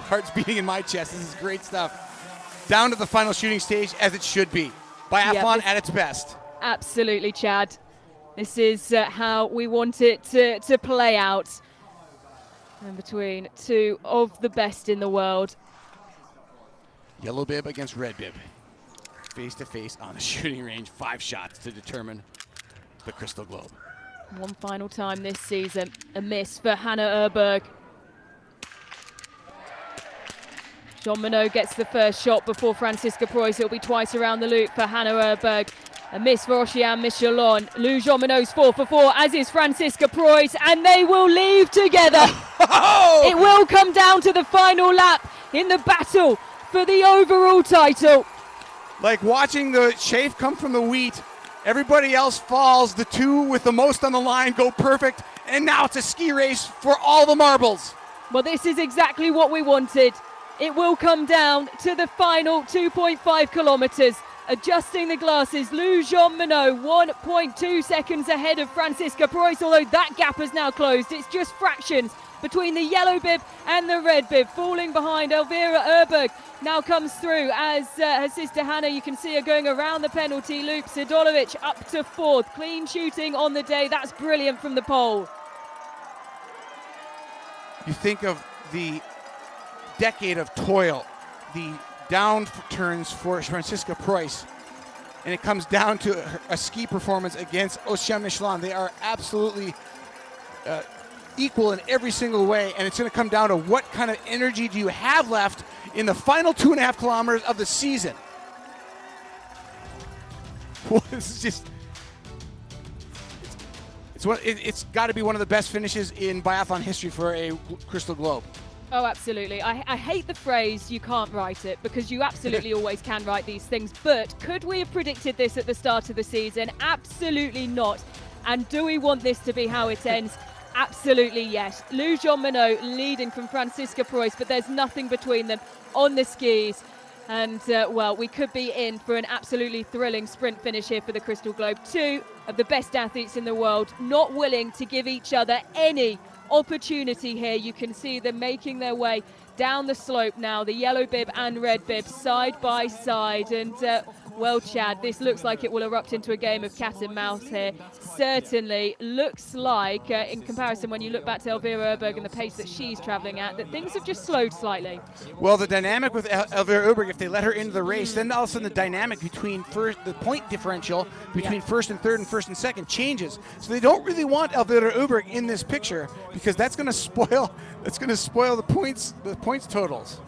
Heart's beating in my chest. This is great stuff. Down to the final shooting stage, as it should be. Biathlon at its best. Absolutely, Chad. This is how we want it to play out. And between 2 of the best in the world. Yellow bib against red bib. Face to face on the shooting range. 5 shots to determine the Crystal Globe. One final time this season. A miss for Hannah Öberg. Jean Monod gets the first shot before Franziska Preuss. It'll be twice around the loop for Hannah Öberg. A miss for Oceane Michelon. Lou Jean Monod's 4 for 4, as is Franziska Preuss, and they will leave together. It will come down to the final lap in the battle for the overall title. Like watching the chaff come from the wheat. Everybody else falls. The 2 with the most on the line go perfect. And now it's a ski race for all the marbles. Well, this is exactly what we wanted. It will come down to the final 2.5 kilometres. Adjusting the glasses, Lou Jean Monod 1.2 seconds ahead of Franziska Preuss, although that gap has now closed. It's just fractions between the yellow bib and the red bib. Falling behind, Elvira Öberg now comes through as her sister Hannah. You can see her going around the penalty loop. Sidolovic up to 4th. Clean shooting on the day. That's brilliant from the pole. You think of the decade of toil, the down turns for Franziska Preuss, and it comes down to a ski performance against Oceane Michelon. They are absolutely equal in every single way, and it's going to come down to what kind of energy do you have left in the final 2.5 kilometers of the season. Well, this is just, it's got to be one of the best finishes in biathlon history for a Crystal Globe. Oh, absolutely. I hate the phrase, you can't write it, because you absolutely always can write these things. But could we have predicted this at the start of the season? Absolutely not. And do we want this to be how it ends? Absolutely yes. Lou Jean Monod leading from Franziska Preuss, but there's nothing between them on the skis. And, well, we could be in for an absolutely thrilling sprint finish here for the Crystal Globe. 2 of the best athletes in the world, not willing to give each other any opportunity here. You can see them making their way down the slope now, the yellow bib and red bib side by side. And Well, Chad, this looks like it will erupt into a game of cat and mouse here. Certainly looks like, in comparison, when you look back to Elvira Oberg and the pace that she's travelling at, that things have just slowed slightly. Well, the dynamic with Elvira Oberg, if they let her into the race, then all of a sudden the dynamic between the point differential between first and third and first and second changes. So they don't really want Elvira Oberg in this picture because that's going to spoil the points totals.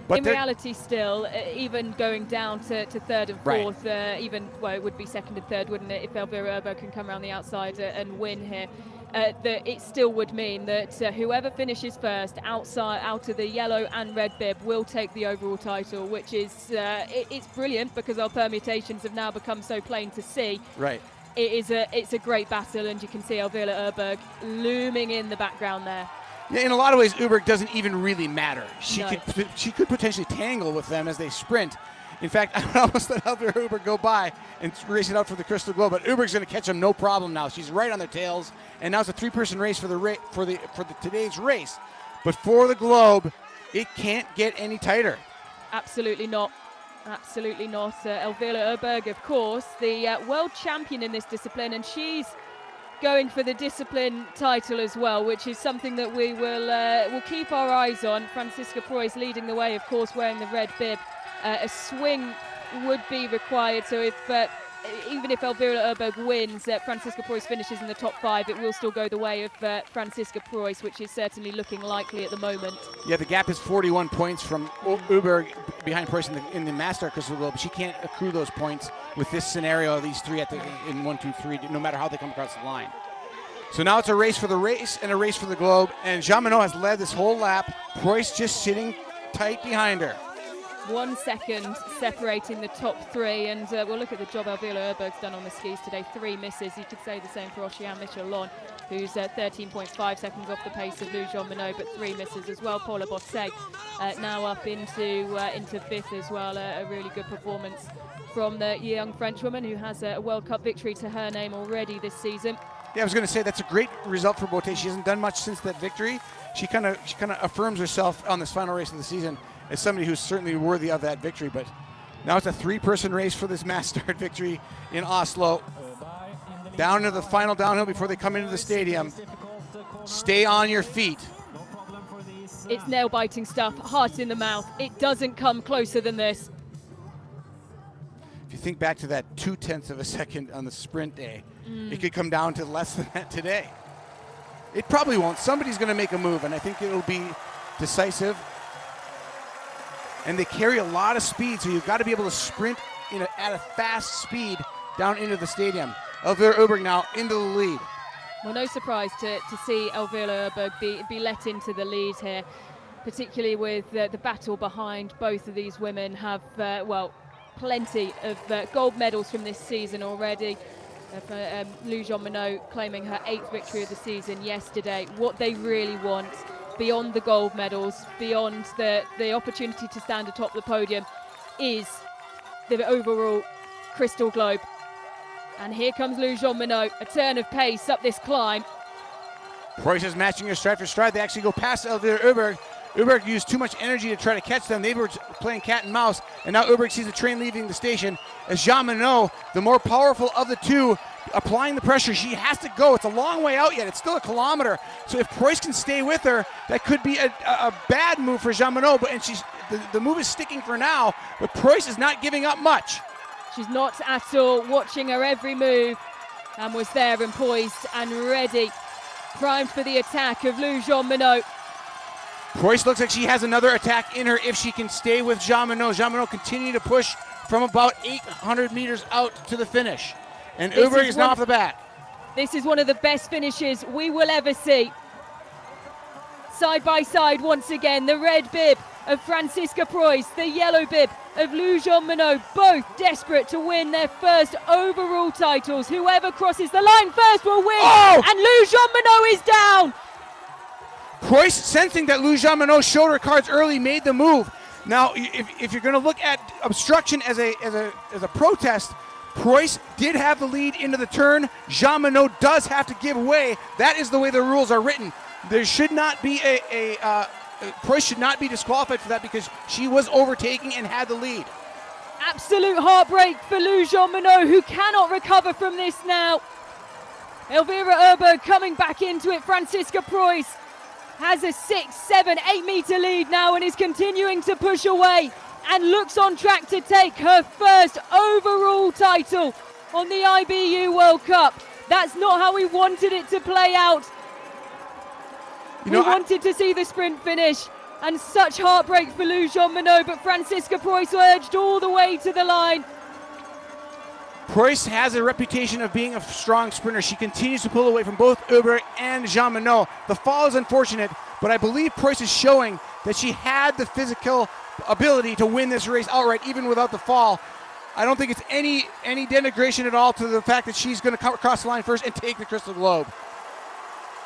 But in reality, still, even going down to third and fourth, it would be second and third, wouldn't it, if Elvira Oberg can come around the outside and win here. That it still would mean that whoever finishes first out of the yellow and red bib will take the overall title, which is it's brilliant because our permutations have now become so plain to see. Right. It's a great battle, and you can see Elvira Oberg looming in the background there. Yeah, in a lot of ways, Oberg doesn't even really matter. She could potentially tangle with them as they sprint. In fact, I would almost let Elvira Oberg go by and race it out for the Crystal Globe, but Oberg's going to catch them no problem now. She's right on their tails, and now it's a three-person race for today's race. But for the Globe, it can't get any tighter. Absolutely not. Absolutely not. Elvira Oberg, of course, the world champion in this discipline, and she's going for the discipline title as well, which is something that we will keep our eyes on. Franziska Preuss leading the way, of course, wearing the red bib. A swing would be required, so even if Elvira Oberg wins, Franziska Preuss finishes in the top 5, it will still go the way of Franziska Preuss, which is certainly looking likely at the moment. Yeah, the gap is 41 points from Oberg behind Preuss in the Master Crystal Globe. She can't accrue those points with this scenario, these three in 1, 2, 3, no matter how they come across the line. So now it's a race for the race and a race for the Globe, and Jean Monod has led this whole lap. Preuss just sitting tight behind her. 1 second separating the top 3, and we'll look at the job Elvira Oberg's done on the skis today. 3 misses. You could say the same for Oceane Michelon, who's 13.5 seconds off the pace of Lou Jean Monod, but 3 misses as well. Paula Bosset now up into 5th as well. A really good performance from the young Frenchwoman who has a World Cup victory to her name already this season. Yeah, I was going to say that's a great result for Bosset. She hasn't done much since that victory. She kind of affirms herself on this final race of the season as somebody who's certainly worthy of that victory. But now it's a 3-person race for this mass start victory in Oslo. Down to the final downhill before they come into the stadium. Stay on your feet. It's nail-biting stuff, heart in the mouth. It doesn't come closer than this. If you think back to that 0.2 of a second on the sprint day, it could come down to less than that today. It probably won't. Somebody's going to make a move, and I think it'll be decisive. And they carry a lot of speed, so you've got to be able to sprint at a fast speed down into the stadium. Elvira Oberg now into the lead. Well, no surprise to see Elvira Oberg be let into the lead here, particularly with the battle behind both of these women have, plenty of gold medals from this season already. Lou Jean Monod claiming her 8th victory of the season yesterday. What they really want, beyond the gold medals, beyond the opportunity to stand atop the podium, is the overall Crystal Globe. And here comes Lou Jean Monod, a turn of pace up this climb. Preuss is matching her stride for stride. They actually go past Elvira Oberg. Oberg used too much energy to try to catch them. They were playing cat and mouse, and now Oberg sees the train leaving the station. As Jean Monod, the more powerful of the two, applying the pressure, she has to go. It's a long way out yet. It's still a kilometer. So if Preuss can stay with her, that could be a bad move for Jean Monod. But the move is sticking for now, but Preuss is not giving up much. She's not at all, watching her every move, and was there and poised and ready, primed for the attack of Lou Jean Monod. Preuss looks like she has another attack in her if she can stay with Jean Monod. Jean Monod continue to push from about 800 meters out to the finish. And Oberg is now off the bat. This is one of the best finishes we will ever see. Side by side once again, the red bib of Franziska Preuss, the yellow bib of Lou Jean Monod, both desperate to win their first overall titles. Whoever crosses the line first will win. Oh! And Lou Jean Monod is down. Preuss, sensing that Lou Jean Monod showed her cards early, made the move. Now, if you're going to look at obstruction as a protest, Preuss did have the lead into the turn. Jean Monod does have to give way. That is the way the rules are written. There should not be Preuss should not be disqualified for that because she was overtaking and had the lead. Absolute heartbreak for Lou Jean-Monod, who cannot recover from this now. Elvira Urberg coming back into it. Franziska Preuss has a 6, 7, 8 meter lead now and is continuing to push away and looks on track to take her first overall title on the IBU World Cup. That's not how we wanted it to play out. We wanted to see the sprint finish, and such heartbreak for Lou Jean-Monod, but Franziska Preuss urged all the way to the line. Preuss has a reputation of being a strong sprinter. She continues to pull away from both Urberg and Jean-Monod. The fall is unfortunate, but I believe Preuss is showing that she had the physical ability to win this race outright, even without the fall. I don't think it's any denigration at all to the fact that she's going to come across the line first and take the Crystal Globe.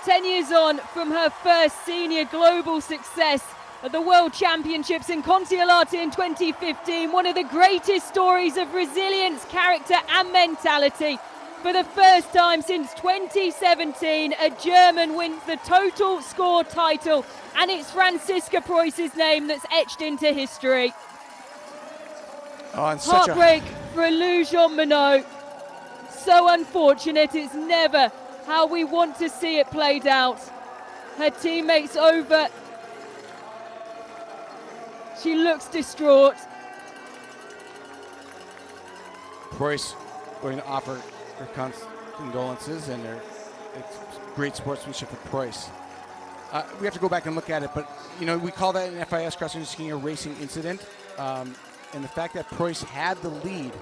10 years on from her first senior global success at the World Championships in Kontiolahti in 2015. One of the greatest stories of resilience, character and mentality. For the first time since 2017, a German wins the total score title, and it's Franziska Preuss's name that's etched into history. Oh, and heartbreak for Lou Jean-Monod. So unfortunate. It's never how we want to see it played out. Her teammates over. She looks distraught. Preuss going to offer her condolences, and it's great sportsmanship for Preuss. We have to go back and look at it, but we call that an FIS cross-country skiing a racing incident, and the fact that Preuss had the lead,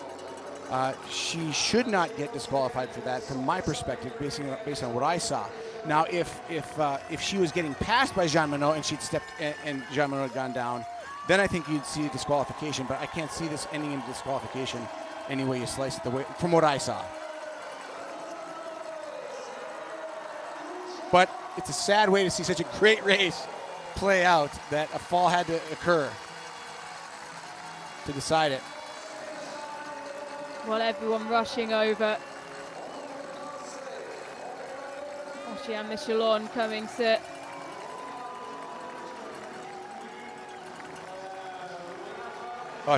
she should not get disqualified for that, from my perspective, based on what I saw. Now, if she was getting passed by Jean-Monod and she'd stepped and Jean-Monod had gone down, then I think you'd see disqualification. But I can't see this ending in disqualification any way you slice it, from what I saw. But it's a sad way to see such a great race play out that a fall had to occur to decide it. Well, everyone rushing over. Ocean Michelon coming to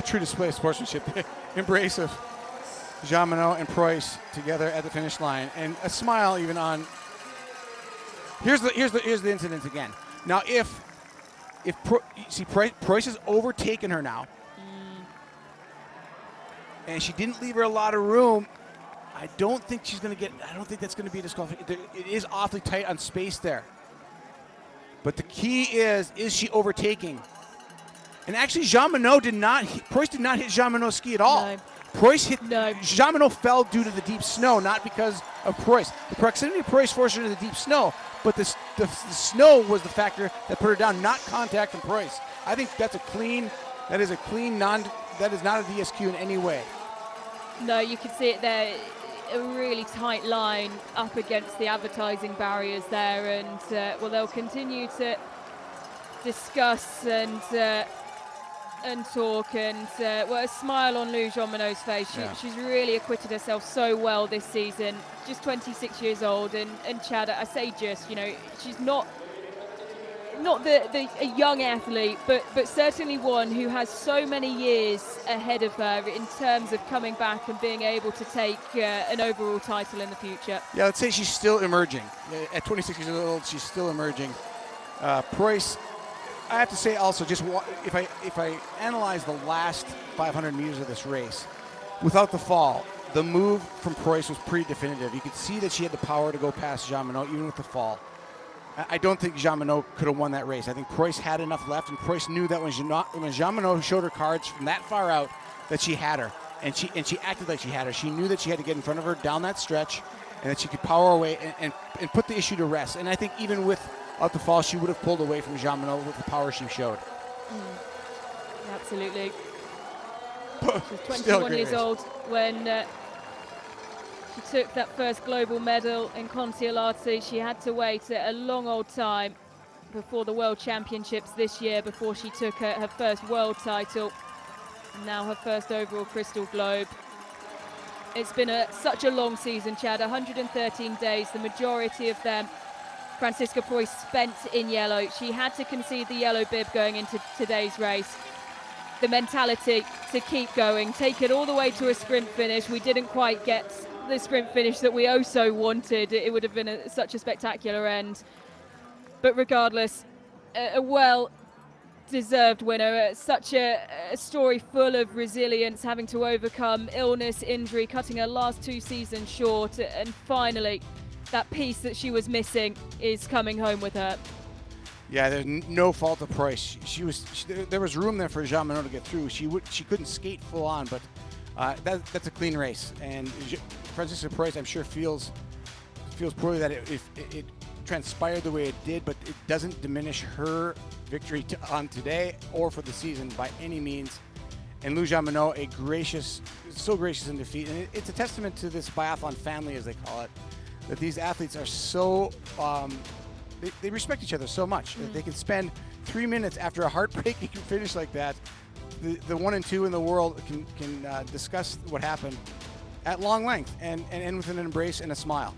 true display of sportsmanship. The embrace of Jean-Monod and Preuss together at the finish line, and a smile even on. Here's the incident again. Now, Preuss has overtaken her now, and she didn't leave her a lot of room. I don't think that's going to be a disqualification. It is awfully tight on space there. But the key is she overtaking? And actually, Preuss did not hit Jean-Monod's ski at all. No. Preuss hit. No. Jean-Monod fell due to the deep snow, not because of Preuss. The proximity of Preuss forced her to the deep snow, but the snow was the factor that put her down, not contact from Preuss. I think that is not a DSQ in any way. No, you can see it there. A really tight line up against the advertising barriers there, and they'll continue to discuss and talk, and a smile on Lou Jean-Monod's face. She's really acquitted herself so well this season. Just 26 years old, and Chad, I say she's not a young athlete, but certainly one who has so many years ahead of her in terms of coming back and being able to take an overall title in the future. Yeah, let's say she's still emerging. At 26 years old, she's still emerging. Preuss, I have to say also, just if I analyze the last 500 meters of this race, without the fall, the move from Preuss was pretty definitive. You could see that she had the power to go past Jean-Monod, even with the fall. I don't think Jean-Monod could have won that race. I think Preuss had enough left, and Preuss knew that when Jean-Monod showed her cards from that far out, that she had her, and she acted like she had her. She knew that she had to get in front of her down that stretch, and that she could power away and put the issue to rest. And I think even without the fall, she would have pulled away from Jean-Monod with the power she showed. Absolutely. She's 21 years old when she took that first global medal in Kontiolahti. She had to wait a long old time before the World Championships this year before she took her first world title. And now her first overall Crystal Globe. It's been such a long season, Chad, 113 days, the majority of them Franziska Preuss spent in yellow. She had to concede the yellow bib going into today's race. the mentality to keep going, take it all the way to a sprint finish. We didn't quite get the sprint finish that we so wanted. It would have been such a spectacular end. But regardless, a well-deserved winner. Such a story full of resilience, having to overcome illness, injury, cutting her last 2 seasons short, and finally, that piece that she was missing is coming home with her. Yeah, there's no fault of Price. There was room there for Jean Monod to get through. She couldn't skate full on, but that's a clean race. And Francisca Price, I'm sure, feels poorly that it transpired the way it did, but it doesn't diminish her victory on today or for the season by any means. And Lou Jean Monod, so gracious in defeat. And it's a testament to this biathlon family, as they call it, that these athletes are so they respect each other so much that they can spend 3 minutes after a heartbreaking finish like that. The 1 and 2 in the world can discuss what happened at long length and end with an embrace and a smile.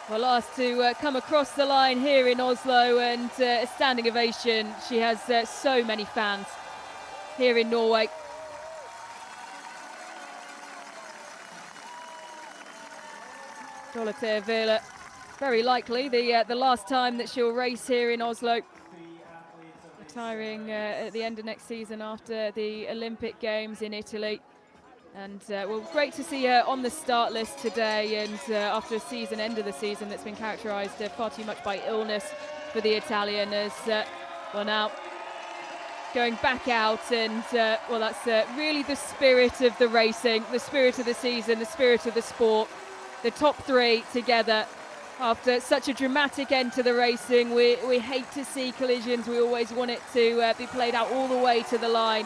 Well, asked to come across the line here in Oslo, and a standing ovation. She has so many fans here in Norway. Dorothea Wille, very likely the last time that she'll race here in Oslo. Retiring at the end of next season after the Olympic Games in Italy. And well, great to see her on the start list today, and after a end of the season that's been characterised far too much by illness for the Italian, as well, now going back out, and well, that's really the spirit of the racing, the spirit of the season, the spirit of the sport. The top 3 together after such a dramatic end to the racing. We hate to see collisions. We always want it to be played out all the way to the line.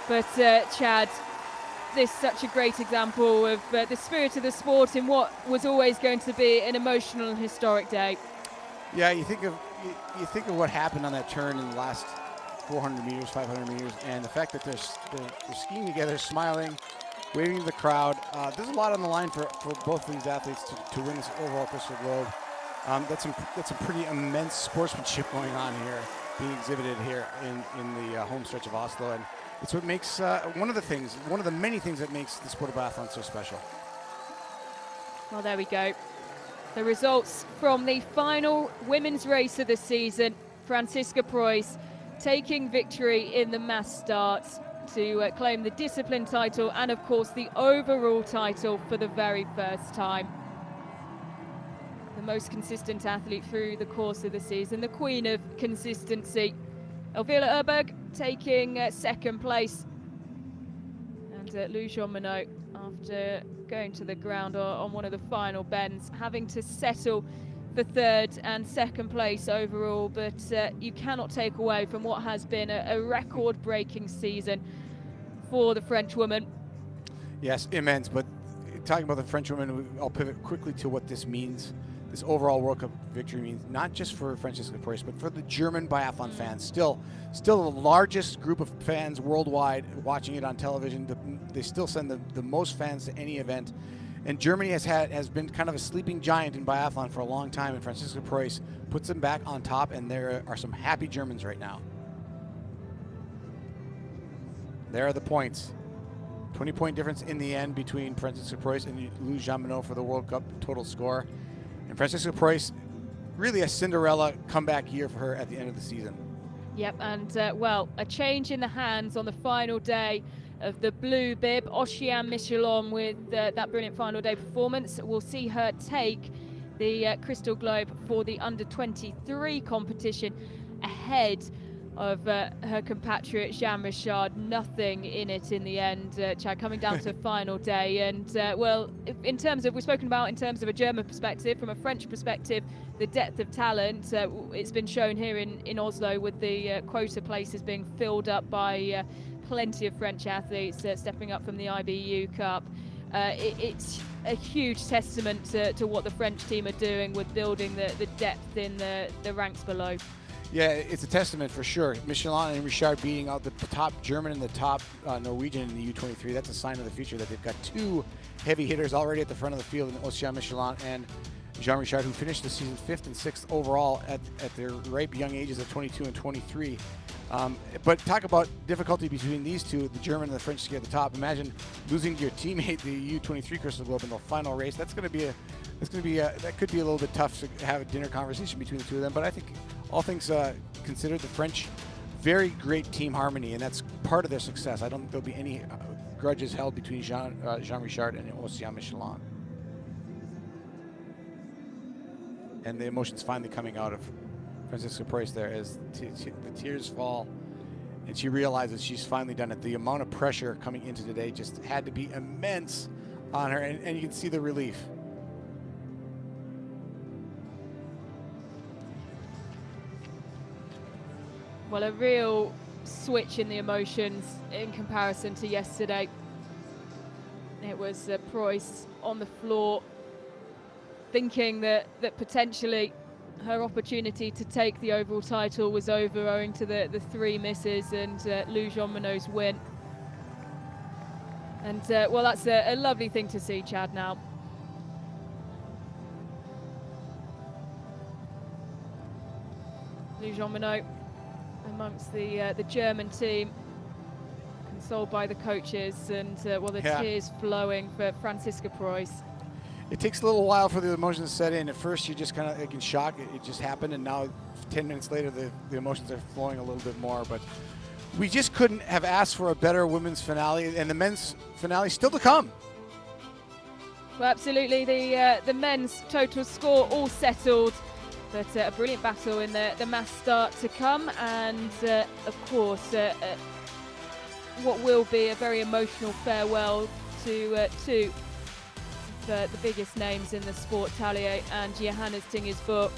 But Chad, this is such a great example of the spirit of the sport in what was always going to be an emotional and historic day. Yeah, you think of what happened on that turn in the last 400 meters, 500 meters, and the fact that they're skiing together, smiling, waving to the crowd. There's a lot on the line for both of these athletes to win this overall Crystal Globe. That's some pretty immense sportsmanship going on here, being exhibited here in the home stretch of Oslo, and it's what makes one of the many things that makes the sport of biathlon so special. Well, there we go. The results from the final women's race of the season. Francisca Preuss taking victory in the mass start to claim the discipline title and, of course, the overall title for the very first time. The most consistent athlete through the course of the season, the queen of consistency. Elvira Urberg taking second place, and Lou Jean Monod, after going to the ground on one of the final bends, having to settle for third and second place overall. But you cannot take away from what has been a record-breaking season for the French woman. Yes, immense. But talking about the French woman, I'll pivot quickly to what this means. This overall World Cup victory means not just for Francisca Preuss, but for the German biathlon fans. Still the largest group of fans worldwide watching it on television. They still send the most fans to any event. And Germany has been kind of a sleeping giant in biathlon for a long time, and Francisca Preuss puts them back on top, and there are some happy Germans right now. There are the points. 20-point difference in the end between Francisca Preuss and Lou Jean Monod for the World Cup total score. And Francisca Preuss, really a Cinderella comeback year for her at the end of the season. Yep, and well, a change in the hands on the final day of the blue bib. Oceane Michelon with that brilliant final day performance. We'll see her take the Crystal Globe for the under-23 competition ahead of her compatriot Jean Richard. Nothing in it in the end, Chad, coming down to final day. And well, in terms of, we've spoken about in terms of a German perspective, from a French perspective, the depth of talent, it's been shown here in Oslo with the quota places being filled up by plenty of French athletes stepping up from the IBU Cup. It's a huge testament to what the French team are doing with building the depth in the ranks below. Yeah, it's a testament for sure. Michelin and Richard beating out the top German and the top Norwegian in the U23. That's a sign of the future that they've got two heavy hitters already at the front of the field in Ocean Michelin and Jean Richard, who finished the season 5th and 6th overall at their ripe young ages of 22 and 23. But talk about difficulty between these two, the German and the French ski at the top. Imagine losing to your teammate, the U23 Crystal Globe, in the final race. That could be a little bit tough to have a dinner conversation between the two of them. But I think, all things considered, the French, very great team harmony, and that's part of their success. I don't think there'll be any grudges held between Jean Richard and Ocean Michelin. And the emotions finally coming out of Franziska Preuss there as the tears fall and she realizes she's finally done it. The amount of pressure coming into today just had to be immense on her, and you can see the relief. Well, a real switch in the emotions in comparison to yesterday. It was Preuss on the floor, thinking that potentially her opportunity to take the overall title was over owing to the three misses and Lou Jean-Monod's win. And well, that's a lovely thing to see, Chad, now. Lou Jean-Monod amongst the German team, consoled by the coaches, and well, the tears flowing for Franziska Preuss. It takes a little while for the emotions to set in. At first, you're just kind of in shock. It just happened, and now 10 minutes later, the emotions are flowing a little bit more. But we just couldn't have asked for a better women's finale, and the men's finale still to come. Well, absolutely. The men's total score all settled, but a brilliant battle in the mass start to come, and of course, what will be a very emotional farewell to two the biggest names in the sport, Talia and Johannes Tingersburg.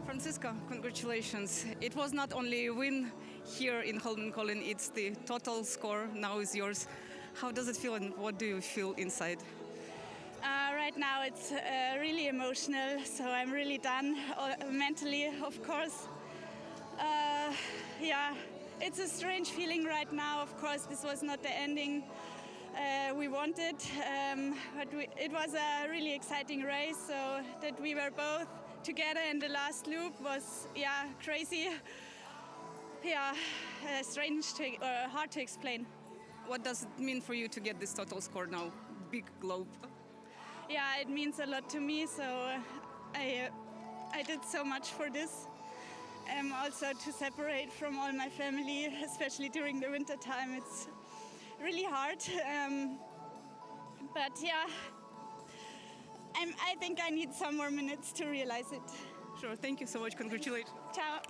Franziska, congratulations. It was not only a win here in Holmenkollen, it's the total score now is yours. How does it feel and what do you feel inside? Right now it's really emotional, so I'm really done, mentally, of course. Yeah, it's a strange feeling right now. Of course, this was not the ending, we wanted, but it was a really exciting race. So that we were both together in the last loop was, yeah, crazy. Yeah, strange or hard to explain. What does it mean for you to get this total score now? Big globe. Yeah, it means a lot to me. So I did so much for this. Also to separate from all my family, especially during the winter time, it's really hard. But yeah, I think I need some more minutes to realize it. Sure, thank you so much. Congratulations. Ciao.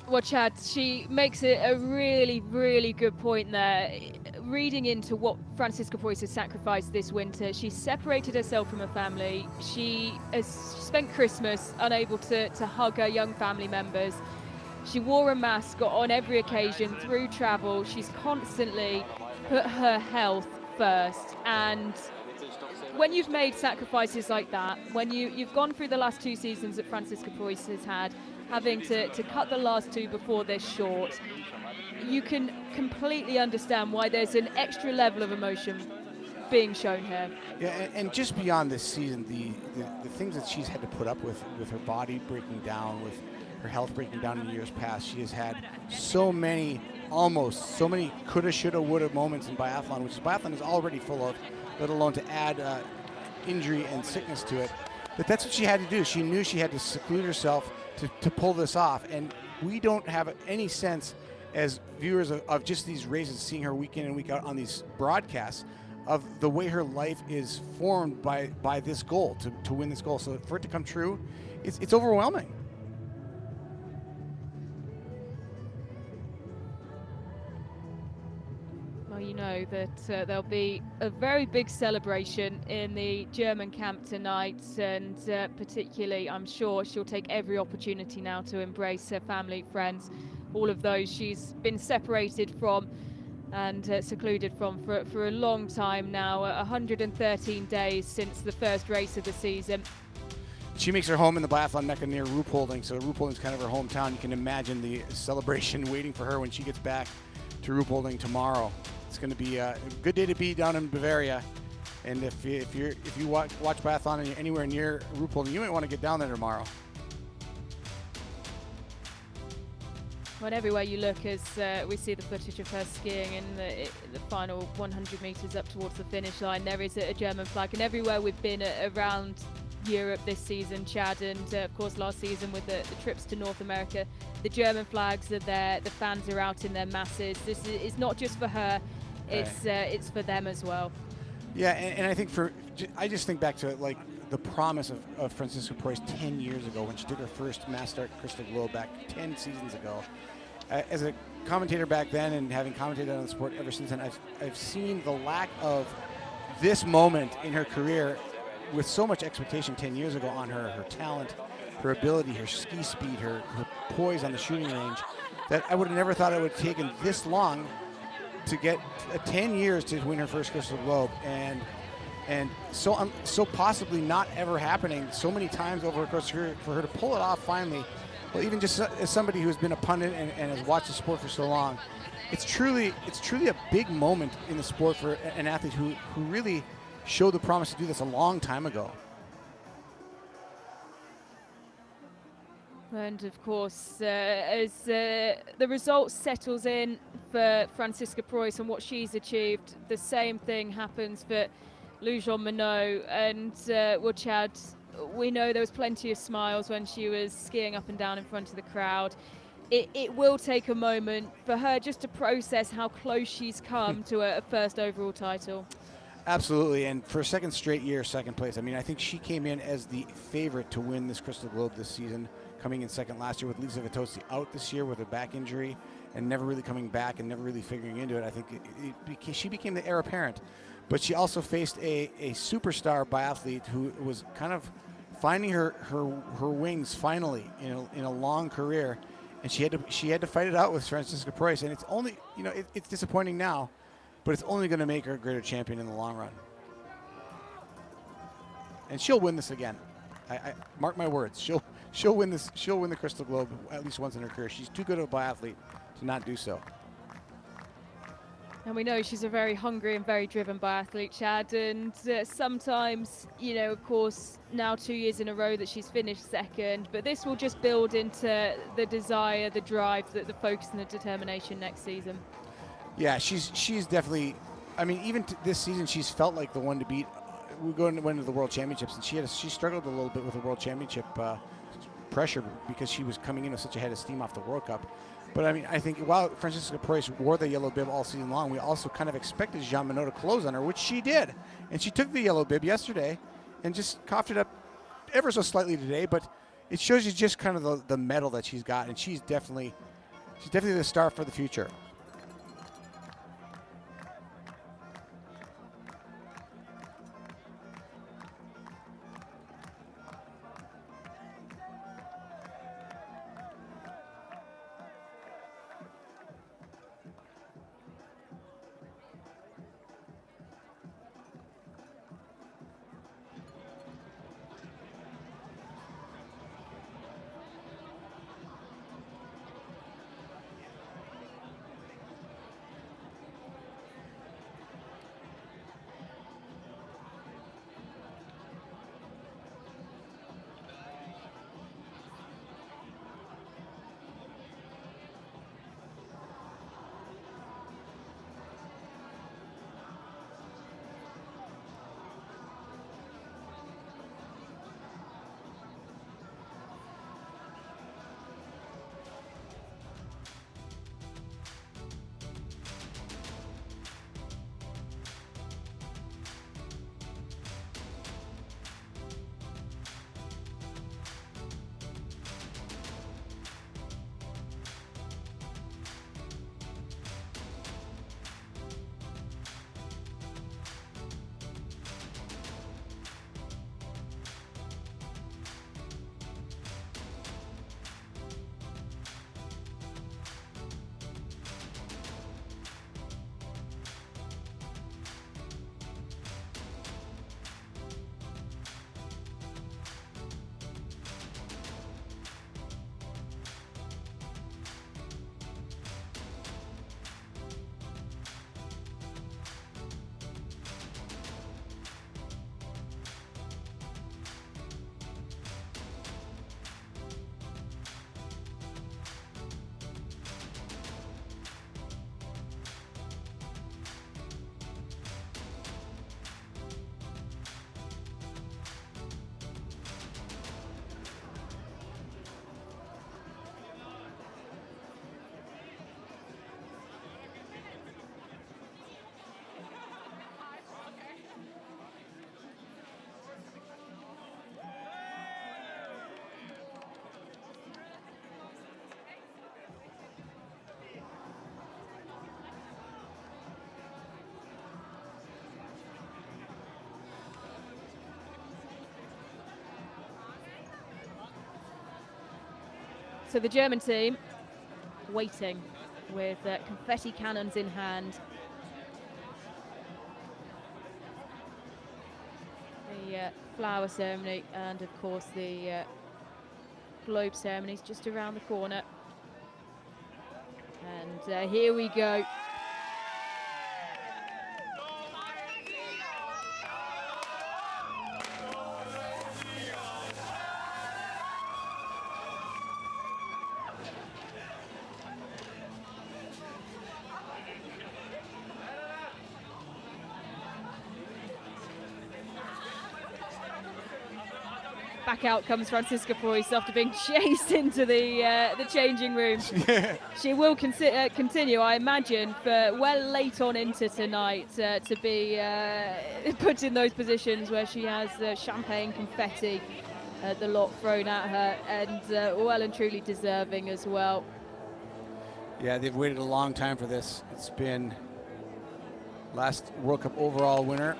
Well, Chad, she makes a really, really good point there. Reading into what Franziska Preuss has sacrificed this winter, she separated herself from her family. She has spent Christmas unable to hug her young family members. She wore a mask on every occasion through travel. She's constantly put her health first. And when you've made sacrifices like that, when you've gone through the last 2 seasons that Franziska Preuss has had, having to cut the last 2 before they're short, you can completely understand why there's an extra level of emotion being shown here. Yeah, and just beyond this season, the things that she's had to put up with her body breaking down, with her health breaking down in years past, she has had so many coulda, shoulda, woulda moments in biathlon, which biathlon is already full of, let alone to add injury and sickness to it. But that's what she had to do. She knew she had to seclude herself to pull this off, and we don't have any sense as viewers of just these races, seeing her week in and week out on these broadcasts, of the way her life is formed by this goal, to win this goal. So for it to come true, it's overwhelming. Well, you know that there'll be a very big celebration in the German camp tonight, and particularly I'm sure she'll take every opportunity now to embrace her family, friends, all of those she's been separated from and secluded from for a long time now, 113 days since the first race of the season. She makes her home in the biathlon mecca near Ruhpolding, so Ruhpolding's kind of her hometown. You can imagine the celebration waiting for her when she gets back to Ruhpolding tomorrow. It's going to be a good day to be down in Bavaria, and if you watch biathlon and you're anywhere near Ruhpolding, you might want to get down there tomorrow. Well, everywhere you look, as we see the footage of her skiing in the final 100 metres up towards the finish line, there is a German flag. And everywhere we've been around Europe this season, Chad, and of course last season with the trips to North America, the German flags are there, the fans are out in their masses. This is not just for her, it's for them as well. Yeah, and I think I just think back to like the promise of Franziska Preuss 10 years ago when she did her first mass start Crystal Globe back 10 seasons ago. As a commentator back then and having commentated on the sport ever since then, I've seen the lack of this moment in her career with so much expectation 10 years ago on her talent, her ability, her ski speed, her poise on the shooting range, that I would have never thought it would have taken this long to get 10 years to win her first Crystal Globe, and so possibly not ever happening so many times over her course career, for her to pull it off finally. Well, even just as somebody who's been a pundit and has watched the sport for so long, it's truly a big moment in the sport for an athlete who really showed the promise to do this a long time ago. And of course, as the result settles in for Franziska Preuss and what she's achieved, the same thing happens for Lujan Minot. And well, Chad, we know there was plenty of smiles when she was skiing up and down in front of the crowd. It will take a moment for her just to process how close she's come to a first overall title. Absolutely, and for a second straight year, second place. I mean, I think she came in as the favorite to win this Crystal Globe this season, coming in second last year with Lisa Vitozzi out this year with a back injury and never really coming back and never really figuring into it. I think she became the heir apparent. But she also faced a superstar biathlete who was kind of finding her wings finally in a long career, and she had to fight it out with Franziska Preuss. And it's only, it's disappointing now, but it's only going to make her a greater champion in the long run. And she'll win this again. I mark my words. She'll win this. She'll win the Crystal Globe at least once in her career. She's too good of a biathlete to not do so. And we know she's a very hungry and very driven biathlete, Chad. And sometimes, you know, of course, now 2 years in a row that she's finished second, but this will just build into the desire, the drive, the focus and the determination next season. Yeah, she's definitely, I mean, even this season, she's felt like the one to beat. We went into the World Championships, and she struggled a little bit with the World Championship pressure because she was coming in with such a head of steam off the World Cup. But I mean, I think while Francisca Preuss wore the yellow bib all season long, we also kind of expected Jean Monod to close on her, which she did. And she took the yellow bib yesterday and just coughed it up ever so slightly today. But it shows you just kind of the mettle that she's got, and she's definitely the star for the future. So the German team waiting with confetti cannons in hand. The flower ceremony and of course the globe ceremonies just around the corner. And here we go. Back out comes Francisca Preuss after being chased into the changing room. She will continue, I imagine, for well late on into tonight to be put in those positions where she has champagne, confetti, the lot thrown at her, and well and truly deserving as well. Yeah, they've waited a long time for this. It's been last World Cup overall winner,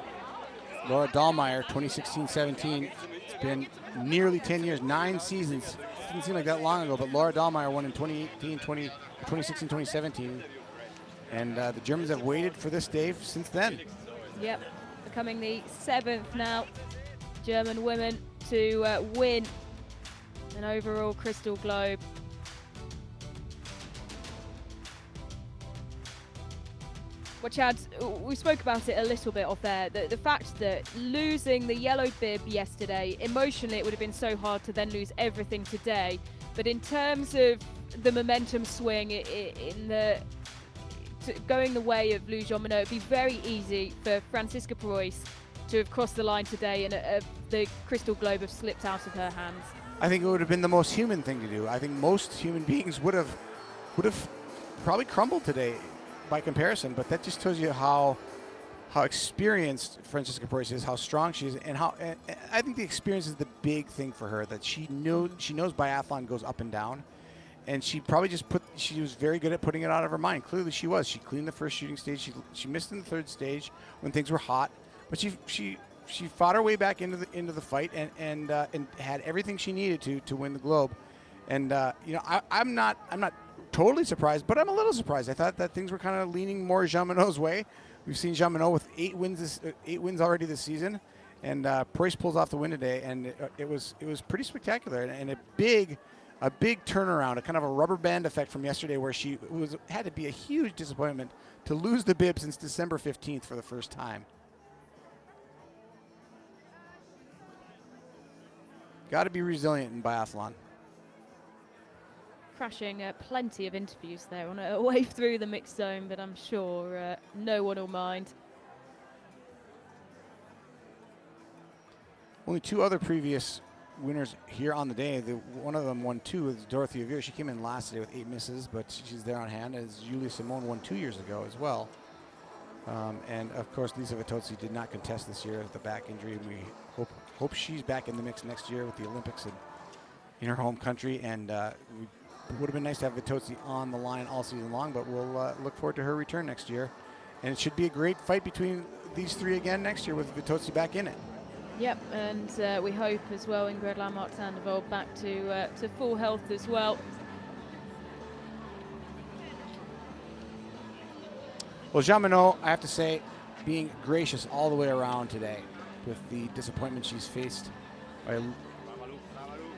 Laura Dahlmeier, 2016-17. It's been nearly 10 years, 9 seasons. It didn't seem like that long ago, but Laura Dahlmeier won in 2018, 2016, 2017. And the Germans have waited for this day since then. Yep, becoming the 7th now German women to win an overall Crystal Globe. Well, Chad, we spoke about it a little bit off there. The fact that losing the yellow bib yesterday, emotionally it would have been so hard to then lose everything today. But in terms of the momentum swing going the way of Lou Jean Monod, it'd be very easy for Franziska Preuss to have crossed the line today and the crystal globe have slipped out of her hands. I think it would have been the most human thing to do. I think most human beings would have probably crumbled today by comparison, but that just tells you how experienced Franziska Preuss is, how strong she is, and I think the experience is the big thing for her, that she knows biathlon goes up and down, and she probably she was very good at putting it out of her mind. Clearly she was. She cleaned the first shooting stage. She missed in the third stage when things were hot, but she fought her way back into the fight and had everything she needed to win the globe. And I'm not totally surprised, but I'm a little surprised. I thought that things were kind of leaning more Jean Monod's way. We've seen Jean Monod with 8 wins already this season, and Preuss pulls off the win today, and it was pretty spectacular and a big turnaround, a kind of a rubber band effect from yesterday, where she had to be a huge disappointment to lose the bib since December 15th for the first time. Got to be resilient in biathlon. Crashing plenty of interviews there on her way through the mixed zone, but I'm sure no one will mind. Only 2 other previous winners here on the day. One of them won 2 with Dorothea Veer. She came in last today with 8 misses, but she's there on hand, as Julia Simone won 2 years ago as well. And of course, Lisa Vitozzi did not contest this year with the back injury, and we hope she's back in the mix next year with the Olympics in her home country. And it would have been nice to have Vitozzi on the line all season long, but we'll look forward to her return next year. And it should be a great fight between these 3 again next year with Vitozzi back in it. Yep, and we hope as well Ingrid Lamarck-Sandoval back to full health as well. Well, Jean Monod, I have to say, being gracious all the way around today with the disappointment she's faced by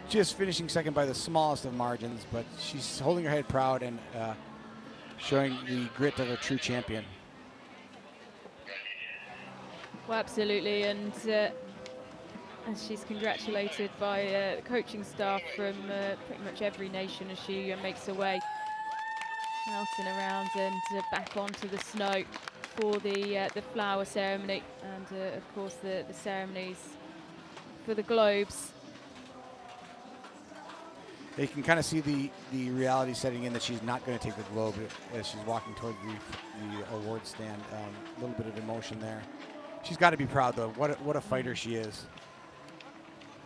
just finishing second by the smallest of margins, but she's holding her head proud and showing the grit of a true champion. Well, absolutely, and she's congratulated by the coaching staff from pretty much every nation as she makes her way out and around and back onto the snow for the flower ceremony and of course the ceremonies for the globes. You can kind of see the reality setting in that she's not going to take the globe as she's walking toward the award stand. A little bit of emotion there. She's got to be proud, though. What a fighter she is.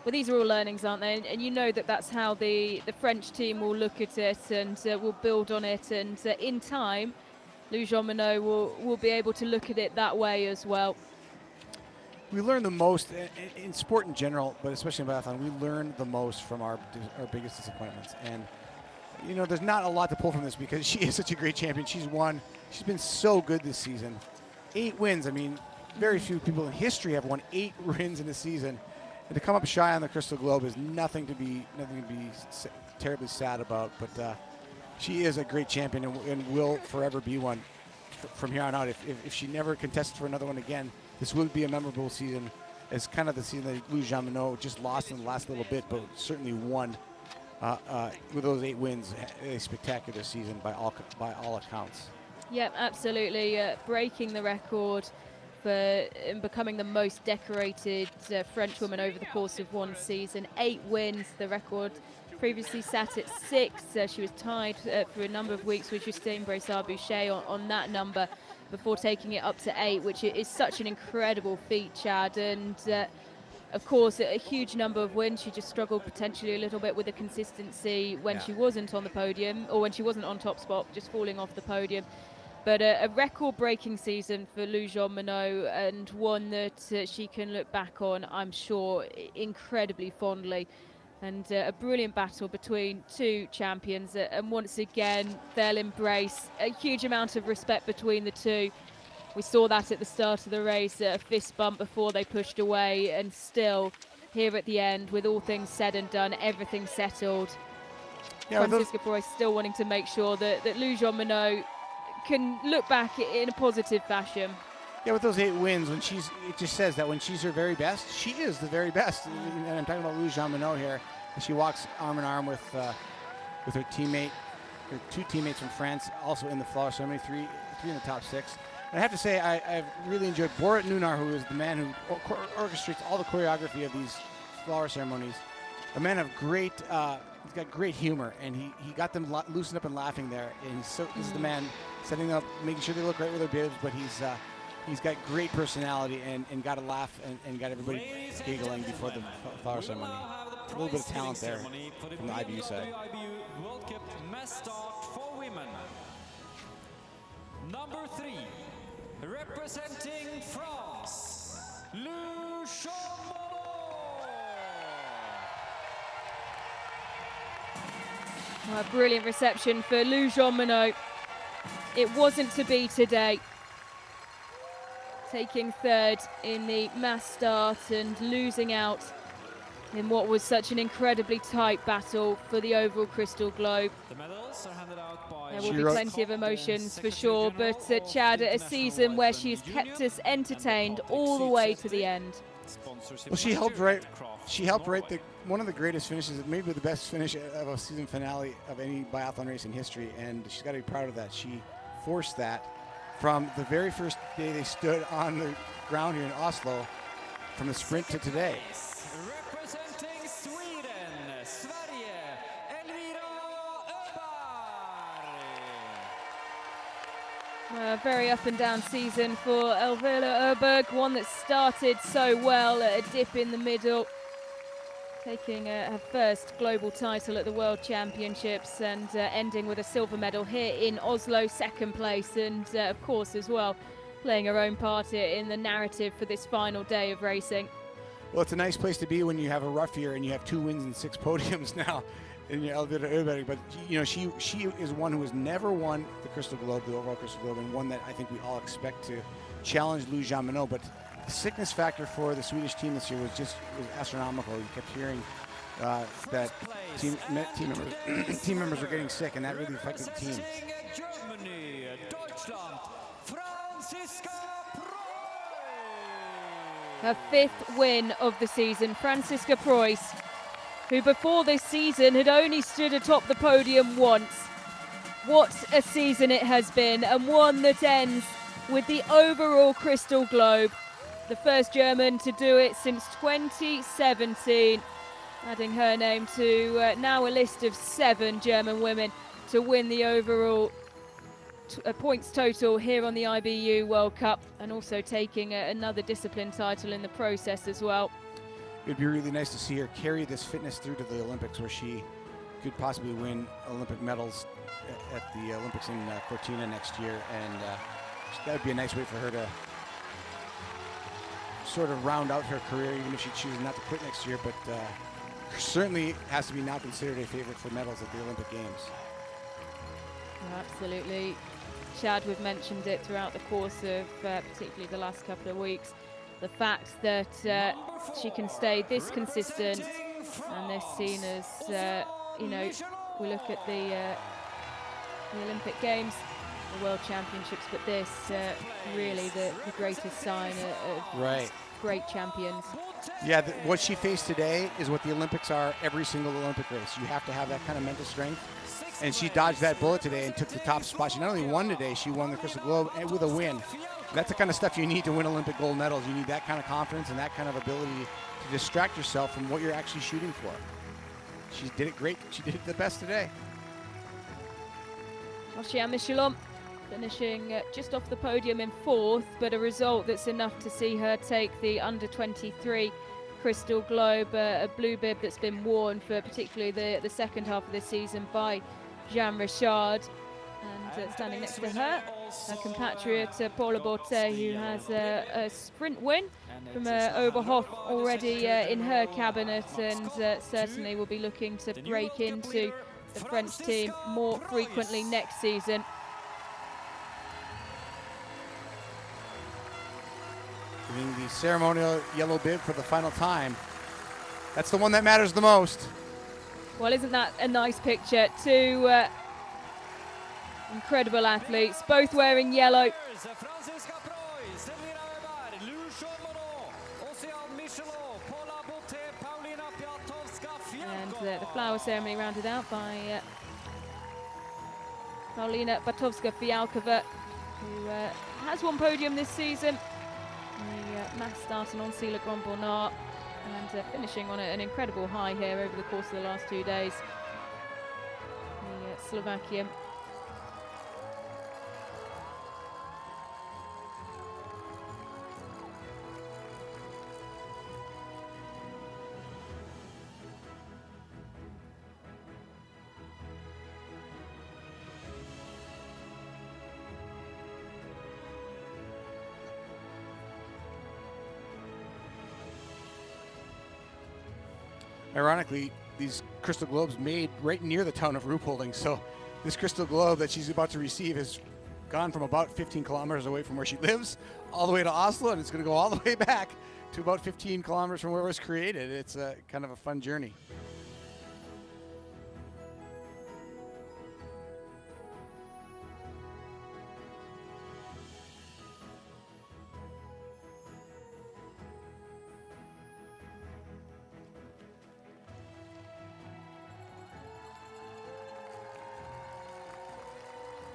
Well, these are all learnings, aren't they? And you know that that's how the French team will look at it and will build on it. And in time, Lou Jean Monod will be able to look at it that way as well. We learn the most in sport in general, but especially in biathlon, we learn the most from our biggest disappointments. And, you know, there's not a lot to pull from this because she is such a great champion. She's been so good this season. 8 wins. I mean, very few people in history have won 8 wins in a season. And to come up shy on the Crystal Globe is nothing to be terribly sad about. But she is a great champion and will forever be one from here on out. If she never contests for another one again, this will be a memorable season. It's kind of the season that Lou Jean Monod just lost in the last little bit, but certainly won with those 8 wins. A spectacular season by all accounts. Yep, absolutely. Breaking the record for becoming the most decorated French woman over the course of one season. 8 wins, the record previously sat at 6. She was tied for a number of weeks with Justine Bressard-Boucher on that number before taking it up to 8, which is such an incredible feat, Chad. And of course, a huge number of wins. She just struggled potentially a little bit with the consistency when she wasn't on the podium, or when she wasn't on top spot, just falling off the podium. But a record-breaking season for Lou Jean Monod, and one that she can look back on, I'm sure, incredibly fondly. And a brilliant battle between 2 champions. And once again, they'll embrace a huge amount of respect between the 2. We saw that at the start of the race, a fist bump before they pushed away. And still, here at the end, with all things said and done, everything settled. Franziska Preuss still wanting to make sure that Lou Jean Monod can look back in a positive fashion. Yeah, with those 8 wins, it just says that when she's her very best, she is the very best. And I'm talking about Lou Jean-Monod here. She walks arm in arm with her teammate, her 2 teammates from France, also in the flower ceremony, 3 in the top 6. And I have to say, I've really enjoyed Borat Nunar, who is the man who orchestrates all the choreography of these flower ceremonies. A man of great, he's got great humor, and he got them loosened up and laughing there. And this is the man setting up, making sure they look right with their bibs, but he's got great personality and got a laugh and got everybody giggling before the flower ceremony. A little bit of talent there from the IBU side. World Cup mass start for women. Number 3, representing France, Lou Jean-Monod. A brilliant reception for Lou Jean-Monod. It wasn't to be today. Taking 3rd in the mass start and losing out in what was such an incredibly tight battle for the overall Crystal Globe. The medals are handed out by there will be plenty of emotions for sure, but Chad, a season where she's kept us entertained all the way to the end. Well, she helped write one of the greatest finishes, maybe the best finish of a season finale of any biathlon race in history, and she's got to be proud of that. She forced that from the very first day they stood on the ground here in Oslo, from the sprint to today. Representing Sweden, Sverige, Ellard. A very up and down season for Elvira Öberg, one that started so well at a dip in the middle, taking her first global title at the World Championships and ending with a silver medal here in Oslo, 2nd place, and of course as well playing her own part in the narrative for this final day of racing. Well, it's a nice place to be when you have a rough year and you have 2 wins and 6 podiums now in your Elvira Öberg. But you know, she is one who has never won the Crystal Globe, the overall Crystal Globe, and one that I think we all expect to challenge Lou Jean-Monod. But the sickness factor for the Swedish team this year was astronomical. You kept hearing that team members were getting sick, and that really affected the team. Germany, Deutschland, Franziska Her 5th win of the season, Franziska Preuss, who before this season had only stood atop the podium once. What a season it has been, and one that ends with the overall Crystal Globe. The first German to do it since 2017, adding her name to now a list of 7 German women to win the overall points total here on the IBU World Cup, and also taking another discipline title in the process as well. It'd be really nice to see her carry this fitness through to the Olympics, where she could possibly win Olympic medals at the Olympics in Cortina next year, and that would be a nice way for her to sort of round out her career, even if she chooses not to quit next year, but certainly has to be now considered a favorite for medals at the Olympic Games. Absolutely. Chad, we've mentioned it throughout the course of particularly the last couple of weeks, the fact that she can stay this consistent and this seen as, you know, we look at the Olympic Games, the World Championships, but this really the greatest sign of great champions. Yeah, what she faced today is what the Olympics are every single Olympic race. You have to have that kind of mental strength, and she dodged that bullet today and took the top spot. She not only won today, she won the Crystal Globe and with a win. That's the kind of stuff you need to win Olympic gold medals. You need that kind of confidence and that kind of ability to distract yourself from what you're actually shooting for. She did it great. She did it the best today. Ocean Michelon finishing just off the podium in 4th, but a result that's enough to see her take the under-23 Crystal Globe, a blue bib that's been worn for particularly the second half of the season by Jean Richard. And standing next to her, her compatriot Paula Borté, who has a sprint win from Oberhof already in her cabinet, and certainly will be looking to break into the French team more frequently next season. Giving the ceremonial yellow bib for the final time. That's the one that matters the most. Well, isn't that a nice picture? 2 Incredible athletes, both wearing yellow. And the flower ceremony rounded out by Paulina Batowska-Fialkova, who has won podium this season. The mass starting on Sila Grand Bonnard and finishing on an incredible high here over the course of the last 2 days. The Slovakian. Ironically, these crystal globes made right near the town of Ruhpolding. So this crystal globe that she's about to receive has gone from about 15 kilometers away from where she lives all the way to Oslo, and it's going to go all the way back to about 15 kilometers from where it was created. It's kind of a fun journey.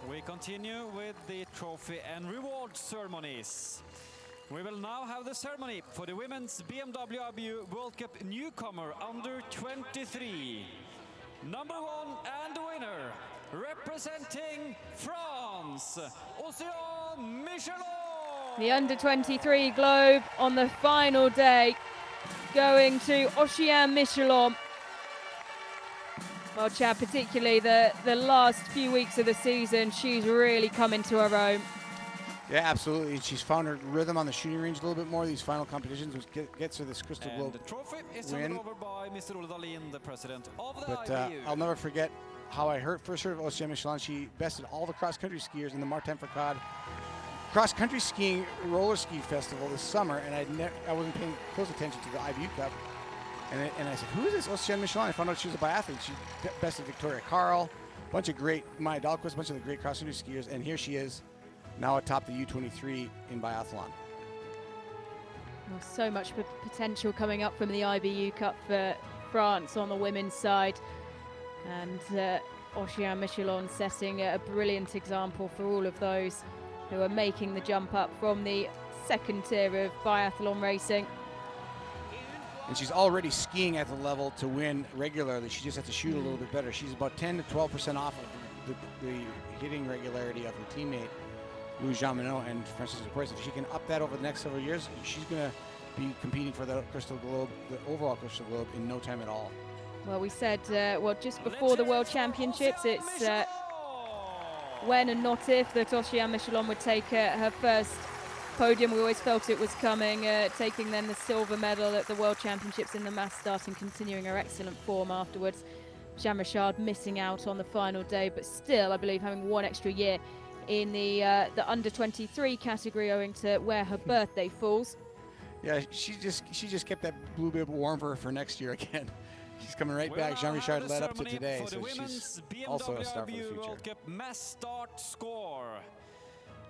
We continue with the trophy and reward ceremonies. We will now have the ceremony for the women's BMW IBU World Cup newcomer under 23. Number 1 and the winner, representing France, Océane Michelon. The under 23 globe on the final day going to Océane Michelon. Well, Chad, particularly the last few weeks of the season, she's really come into her own. Yeah, absolutely. She's found her rhythm on the shooting range a little bit more. These final competitions, which gets her this crystal globe the trophy is win. handed over by Mr. Ole Dahlin, the president of the But IBU. I'll never forget how I first heard of Océane Michelon. She bested all the cross-country skiers in the Martin Fourcade cross-country skiing roller ski festival this summer, and I wasn't paying close attention to the IBU Cup. And I said, who is this Océane Michelon? I found out she was a biathlete. She bested Victoria Carl, a bunch of great, Maya Dahlquist, a bunch of the great cross-country skiers, and here she is now atop the U23 in biathlon. Well, so much potential coming up from the IBU Cup for France on the women's side. And Océane Michelon setting a brilliant example for all of those who are making the jump up from the second tier of biathlon racing. And she's already skiing at the level to win regularly. She just has to shoot a little bit better. She's about 10 to 12% off of the hitting regularity of her teammate, Louis Jean-Minot and Francis Dupois. If she can up that over the next several years, she's going to be competing for the crystal globe, the overall crystal globe, in no time at all. Well, we said, just before the World Championships, it's when and not if that Océane Michelon would take her first podium. We always felt it was coming, taking then the silver medal at the World Championships in the mass start and continuing her excellent form afterwards. Jeanne Richard missing out on the final day, but still, I believe, having one extra year in the under 23 category owing to where her birthday falls. Yeah, she just kept that blue bib warm for next year again. She's coming right back. Jeanne Richard led up to today, so she's also a star for the future. World Cup mass start score.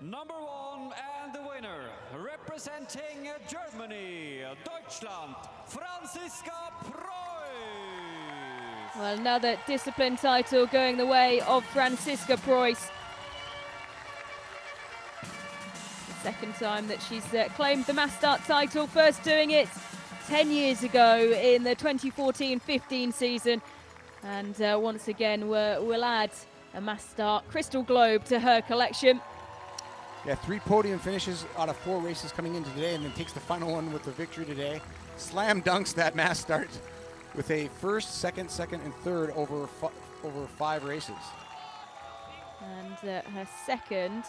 Number 1 and the winner, representing Germany, Deutschland, Franziska Preuss. Well, another discipline title going the way of Franziska Preuss. The second time that she's claimed the mass start title, first doing it 10 years ago in the 2014-15 season. And once again, we'll add a mass start crystal globe to her collection. Yeah, 3 podium finishes out of 4 races coming into today, and then takes the final one with the victory today. Slam dunks that mass start with a first, second, and third over 5 races. And her second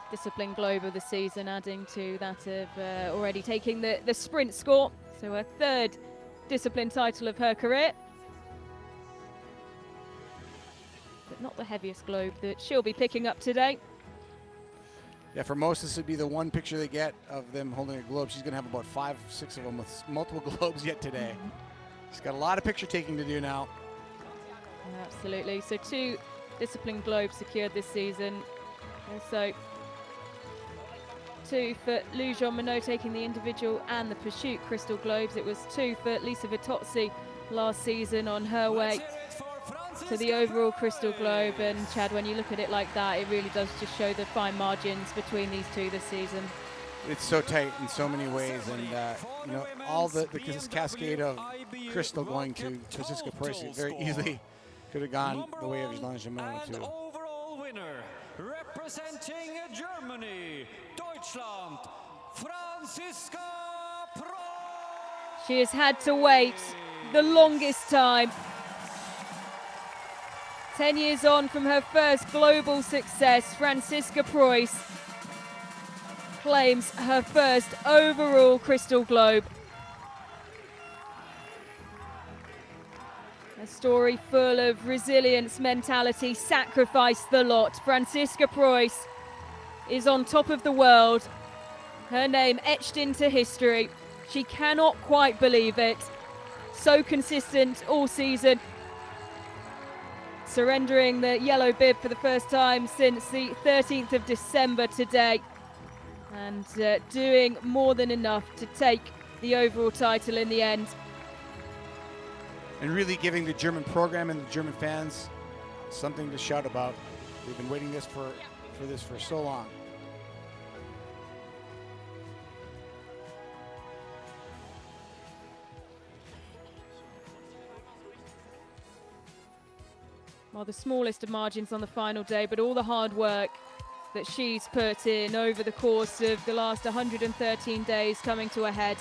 discipline globe of the season, adding to that of already taking the sprint score. So her third discipline title of her career. But not the heaviest globe that she'll be picking up today. Yeah, for most, this would be the one picture they get of them holding a globe. She's going to have about 5, 6 of them with multiple globes yet today. She's got a lot of picture taking to do now. Absolutely. So 2 discipline globe secured this season. And so 2 for Lou Jean Monod taking the individual and the pursuit crystal globes. It was 2 for Lisa Vitozzi last season on her way to the overall crystal globe. And Chad, when you look at it like that, it really does just show the fine margins between these two this season. It's so tight in so many ways, and you know, all this cascade of crystal going to Franziska Preuss very easily could have gone the way of Jean Monod too. Overall winner, representing Germany, Deutschland, Franziska Preuss. She has had to wait the longest time. 10 years on from her first global success, Franziska Preuss claims her first overall crystal globe. A story full of resilience, mentality, sacrifice the lot. Franziska Preuss is on top of the world. Her name etched into history. She cannot quite believe it. So consistent all season. Surrendering the yellow bib for the first time since the 13th of December today. And doing more than enough to take the overall title in the end. And really giving the German program and the German fans something to shout about. We've been waiting for this for so long. Well, the smallest of margins on the final day, but all the hard work that she's put in over the course of the last 113 days coming to a head.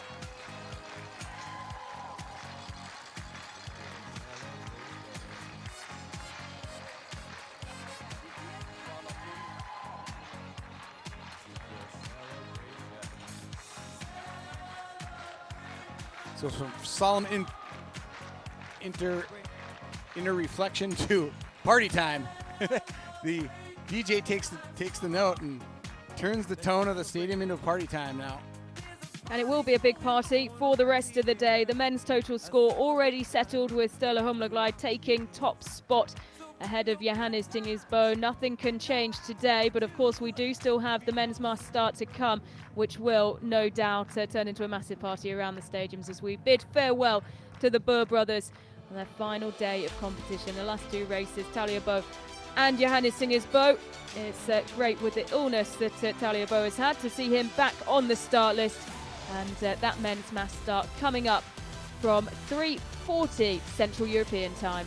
So from solemn inner reflection to party time. The DJ takes the note and turns the tone of the stadium into party time now. And it will be a big party for the rest of the day. The men's total score already settled with Sturla Holmenkollen taking top spot ahead of Johannes Tingesbo. Nothing can change today, but of course we do still have the men's mass start to come, which will no doubt turn into a massive party around the stadiums as we bid farewell to the Burr brothers on their final day of competition. The last two races, Talia Bo and Johannes Tingesbo. It's great with the illness that Talia Bo has had to see him back on the start list. And that men's mass start coming up from 3:40 Central European time.